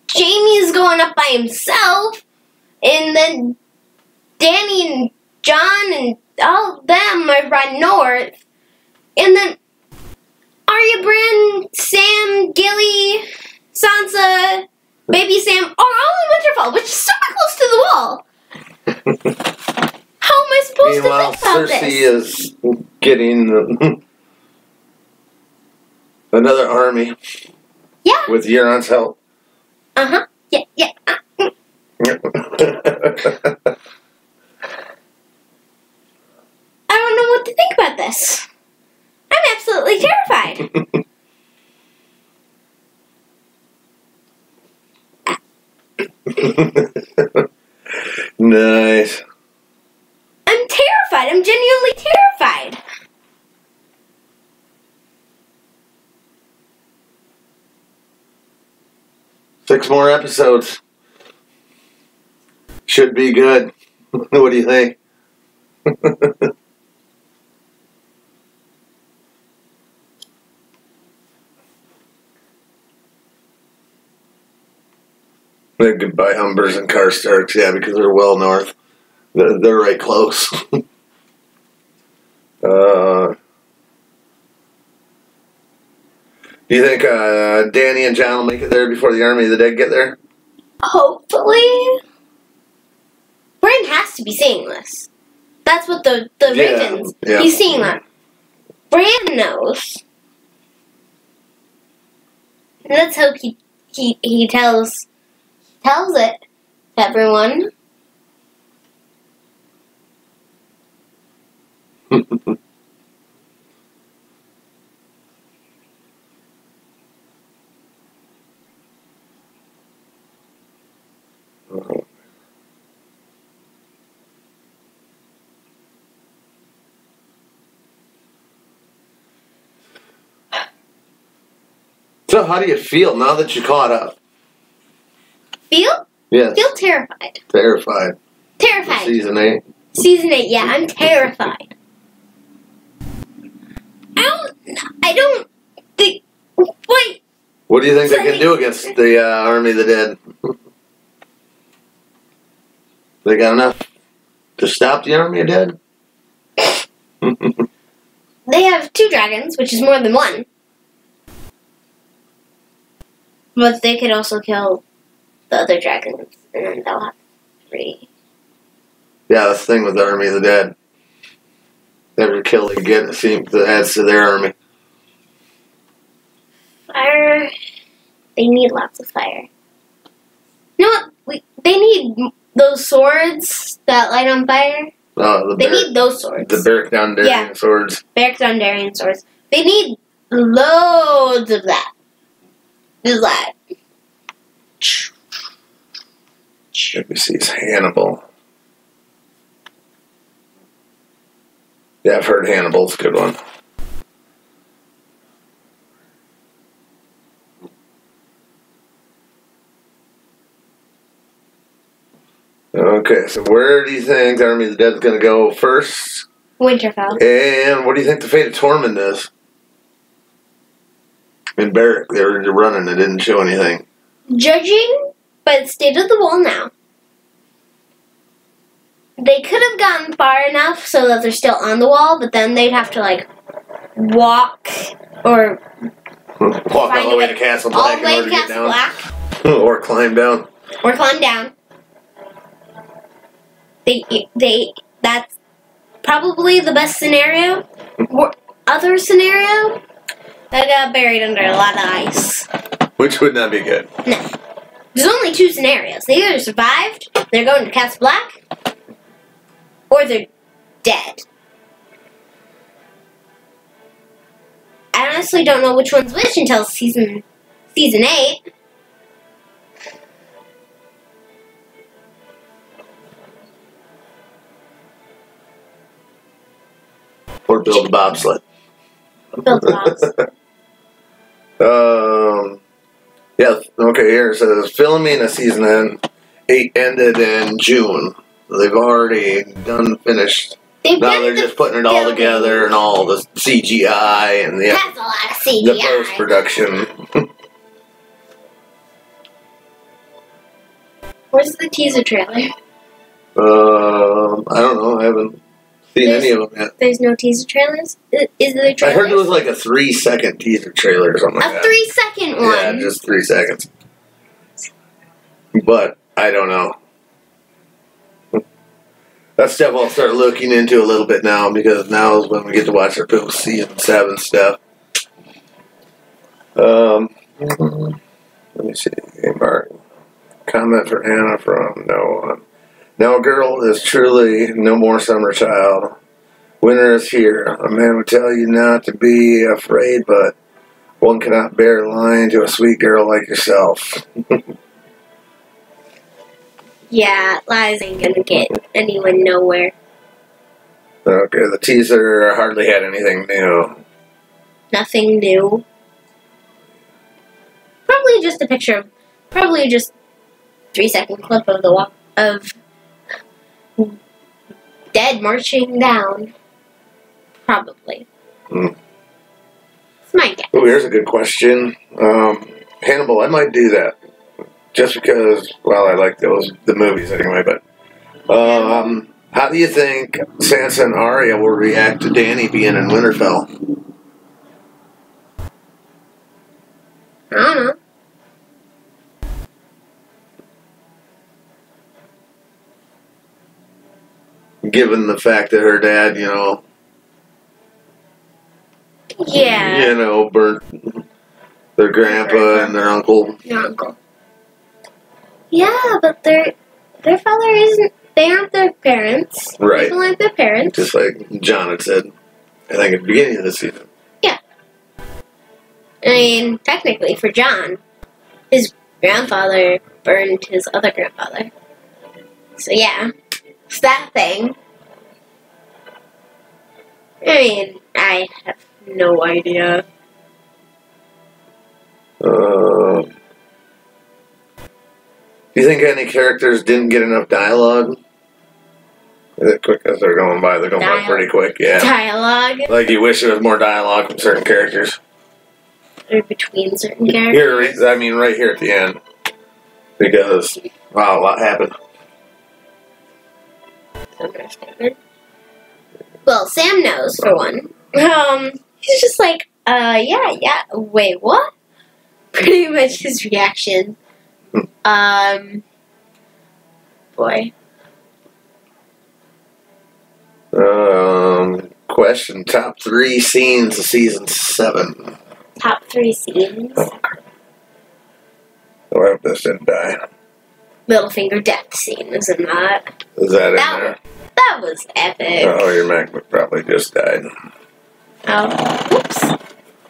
Jamie's going up by himself. And then Danny and John and all of them are run north. And then Arya, Bran, Sam, Gilly, Sansa, Baby Sam are all in Winterfell, which is super close to the wall. How am I supposed to think about Cersei this? is getting another army. Yeah. With Euron's help. Uh-huh. Yeah, yeah. I don't know what to think about this. I'm absolutely terrified. Nice. I'm terrified. I'm genuinely terrified. Six more episodes. Should be good. What do you think? They could buy Humbers and car starts, yeah, because they're well north. They're right close. Do you think Danny and John will make it there before the Army of the Dead get there? Hopefully. Bran has to be seeing this. That's what the Ravens. Yeah. He's seeing that. Bran knows. And let's hope he tells it to everyone. So how do you feel now that you caught up? Feel? Yes. Feel terrified. Terrified. Terrified. Season 8. Season 8, yeah, I'm terrified. I don't think. Wait. What do you think they can do against the Army of the Dead? They got enough to stop the Army of Dead? They have 2 dragons, which is more than 1. But they could also kill the other dragons, and then they'll have 3. Yeah, that's the thing with the Army of the Dead. Every kill they get, it seems that adds to their army. Fire. They need lots of fire. You know what? They need those swords that light on fire. Oh, They need those swords. The Beric Dondarrion swords. Beric Dondarrion swords. They need loads of that. Just that. Let me see, it's Hannibal. Yeah, I've heard Hannibal's a good one. Okay, so where do you think the Army of the Dead is going to go first? Winterfell. And what do you think the fate of Tormund is? In Beric, they were running, they didn't show anything. Judging by the state of the wall now, they could have gotten far enough so that they're still on the wall, but then they'd have to, like, walk or... Walk all the way to Castle Black all the way in order to to get Castle down. Black. Or climb down. Or climb down. That's probably the best scenario. Other scenario, they got buried under a lot of ice. Which would not be good. No. There's only 2 scenarios. They either survived, they're going to Castle Black, or they're dead. I honestly don't know which one's which until season 8. Or build a bobsled. Build the bobs. Yeah, okay, here it says filming of season 8 ended in June. They've already finished. Now they're just putting it all together and all the CGI and That's a lot of CGI. the post-production. Where's the teaser trailer? I don't know, I haven't seen any of them yet. There's no teaser trailers? Is there trailers? I heard it was like a 3-second teaser trailer or something like that. A 3-second one? Yeah, just 3 seconds. But, I don't know. That stuff I'll start looking into a little bit now, because now is when we get to watch our post-season 7 stuff. Let me see. Hey, Mark. Comment for Hannah from no one. Now, girl is truly no more summer child. Winter is here. A man would tell you not to be afraid, but one cannot bear lying to a sweet girl like yourself. Yeah, lies ain't gonna get anyone nowhere. Okay, the teaser hardly had anything new. Nothing new. Probably just a picture of, probably just 3-second clip of of Dead marching down. Probably. It's my guess. Oh, here's a good question. Hannibal, I might do that. just because, well, I like the movies anyway, but, how do you think Sansa and Arya will react to Dany being in Winterfell? I don't know. Given the fact that her dad, you know, Yeah. burnt their grandpa and their uncle. Your uncle. Yeah, but their father isn't. They aren't their parents. Right. People aren't their parents. Just like John had said, I think at the beginning of the season. Yeah. I mean, technically, for John, his grandfather burned his other grandfather. So yeah, it's that thing. I mean, I have no idea. Do you think any characters didn't get enough dialogue? Is it quick as they're going by? They're going by pretty quick, yeah. Dialogue? Like you wish there was more dialogue from certain characters. Or between certain characters? Here, I mean, right here at the end. Because, wow, a lot happened. Well, Sam knows, for one. He's just like, yeah, wait, what? Pretty much his reaction. Boy. Question, top 3 scenes of season 7. Top 3 scenes? Oh, crap. I hope this didn't die. Littlefinger death scene, isn't that? Is that in there? That was epic. Oh, your MacBook probably just died. Oh, whoops.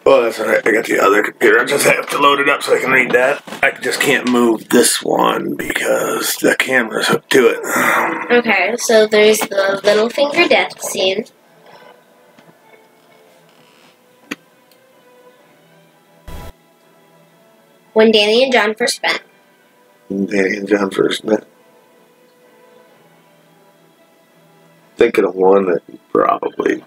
Well, that's alright. I got the other computer. I just have to load it up so I can read that. I just can't move this one because the camera's hooked to it. Okay, so there's the Littlefinger death scene. When Dany and Jon first met. Thinking of one that probably.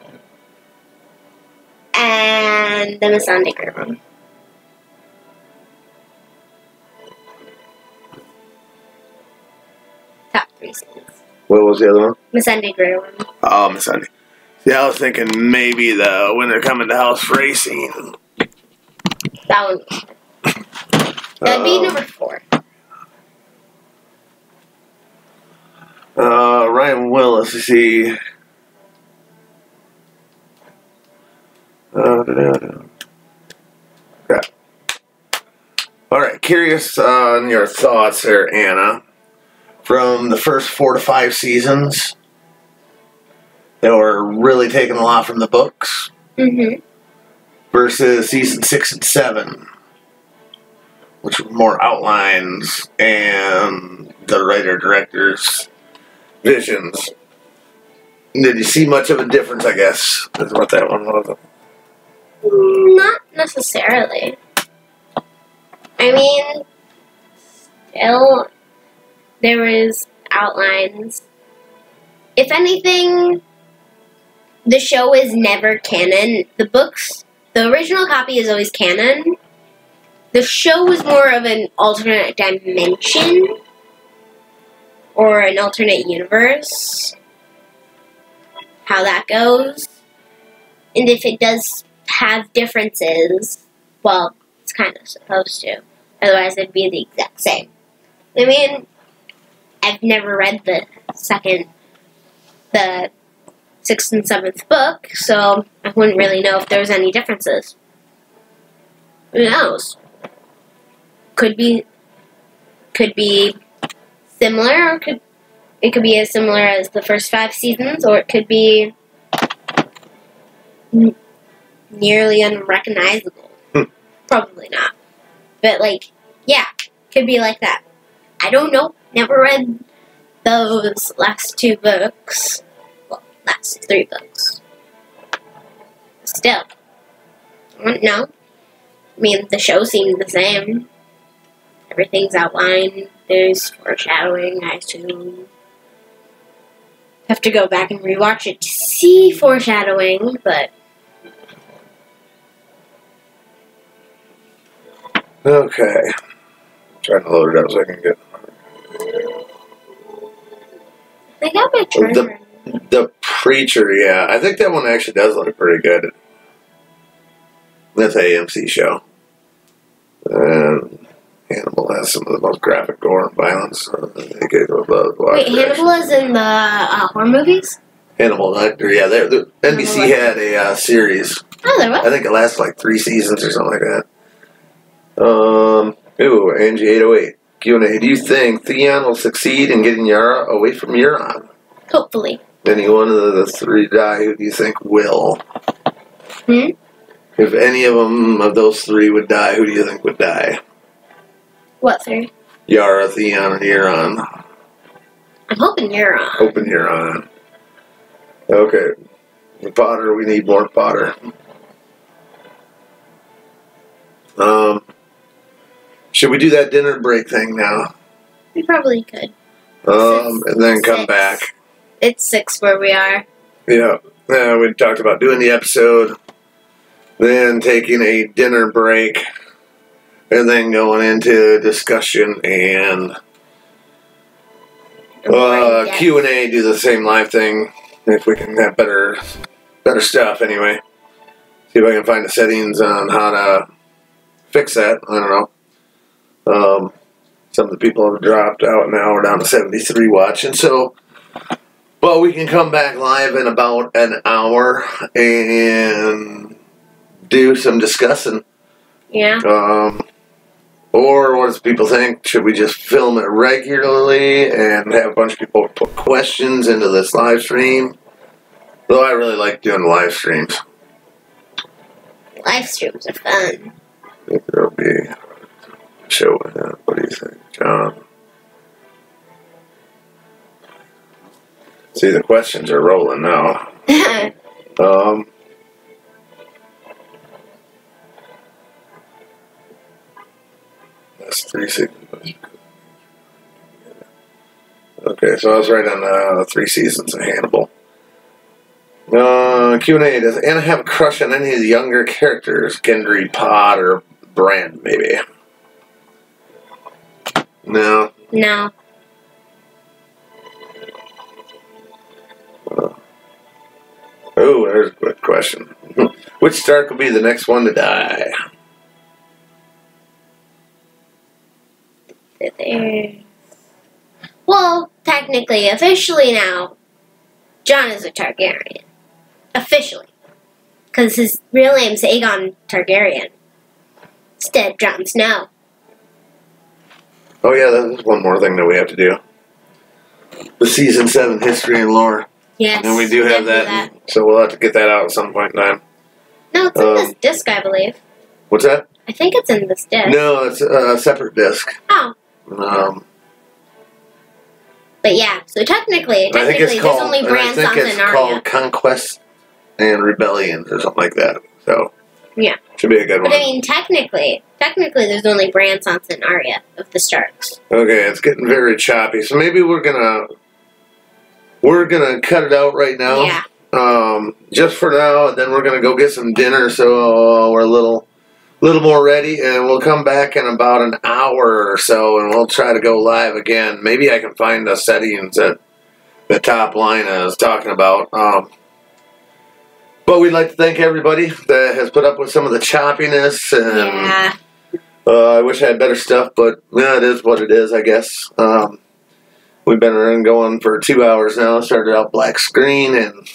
And the Missandei room. Top 3 scenes. What was the other one? Missandei room. Oh, Missandei. Yeah, I was thinking maybe when they're coming to House Frey scene. That one. That'd be number 4. Ryan Willis, let's see. Yeah. Alright, curious on your thoughts there, Anna. From the first 4 to 5 seasons, they were really taking a lot from the books. Mm-hmm. Versus season 6 and 7, which were more outlines and the writer-director's visions. Did you see much of a difference, I guess, is what that one was? Not necessarily. I mean, still, there was outlines. If anything, the show is never canon. The books, the original copy is always canon. The show was more of an alternate dimension or an alternate universe. How that goes. And if it does have differences, well, it's kind of supposed to. Otherwise, it'd be the exact same. I mean, I've never read the 6th and 7th book, so I wouldn't really know if there was any differences. Who knows? Could be similar, or it could be as similar as the first 5 seasons, or it could be nearly unrecognizable. Probably not. But, yeah, could be like that. I don't know. Never read those last 2 books. Well, last 3 books. Still. I don't know. I mean, the show seemed the same. Everything's outlined. There's foreshadowing, I assume. Have to go back and rewatch it to see foreshadowing, but... Okay. Trying to load it up so I can get I got my charger. the Preacher. Yeah, I think that one actually does look pretty good. That's an AMC show. And Hannibal has some of the most graphic gore and violence. Wait, Hannibal is in the horror movies? Hannibal Lecter, yeah. The NBC had a series. Oh, there was? I think it lasted like 3 seasons or something like that. Ooh, Angie 808. Q&A. Do you think Theon will succeed in getting Yara away from Euron? Hopefully. Any one of the 3 die, who do you think will? Hmm? If any of those 3 would die, who do you think would die? What 3? Yara, Theon, and Euron. I'm hoping Euron. Hoping Euron. Okay. Potter, we need more Potter. Should we do that dinner break thing now? We probably could. And then come 6. back. It's 6 where we are. Yeah. We talked about doing the episode, then taking a dinner break, and then going into discussion and Q&A, do the same live thing, if we can have better stuff anyway. See if I can find the settings on how to fix that. I don't know. Some of the people have dropped out now. We're down to 73 watching. So, but we can come back live in about an hour and do some discussing. Yeah. Or what does people think? Should we just film it regularly and have a bunch of people put questions into this live stream? Though I really like doing live streams. Live streams are fun. I think there'll be a show with that. What do you think, John? See, the questions are rolling now. That's 3 seasons. Okay, so I was right on 3 seasons of Hannibal. Q&A. Does Anna have a crush on any of the younger characters? Gendry, Pod, or Brand, maybe? No. No. Oh, there's a good question. Which Stark will be the next one to die? Well, technically, officially now, Jon is a Targaryen. Officially. Because his real name's Aegon Targaryen. Instead, Jon Snow. Oh yeah, there's one more thing that we have to do. The Season 7 history and lore. Yes. And we do have that. So we'll have to get that out at some point in time. No, it's in this disc, I believe. What's that? I think it's in this disc. No, it's a separate disc. Oh. But yeah, so technically there's only Bran, Sansa, and Arya. It's called Conquest and Rebellion or something like that. So yeah, should be a good one. But I mean, technically, there's only Bran, Sansa, and Arya of the Starks. Okay, it's getting very choppy. So maybe we're gonna cut it out right now. Yeah. Just for now, and then we're gonna go get some dinner. So we're a little more ready, and we'll come back in about an hour or so, and we'll try to go live again. Maybe I can find the settings that the top line is talking about. But we'd like to thank everybody that has put up with some of the choppiness. And, I wish I had better stuff, but yeah, it is what it is, I guess. We've been going for 2 hours now. Started out black screen, and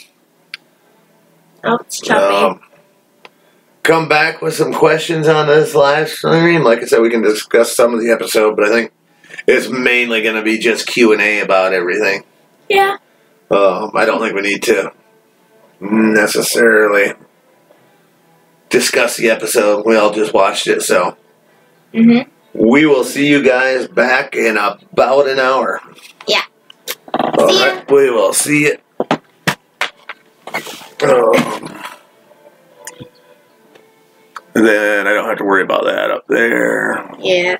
it's choppy. Come back with some questions on this live stream. Like I said, we can discuss some of the episode, but I think it's mainly going to be just Q&A about everything. Yeah. I don't think we need to necessarily discuss the episode. We all just watched it, so we will see you guys back in about an hour. Yeah. All right, we will see you. Then I don't have to worry about that up there. Yeah.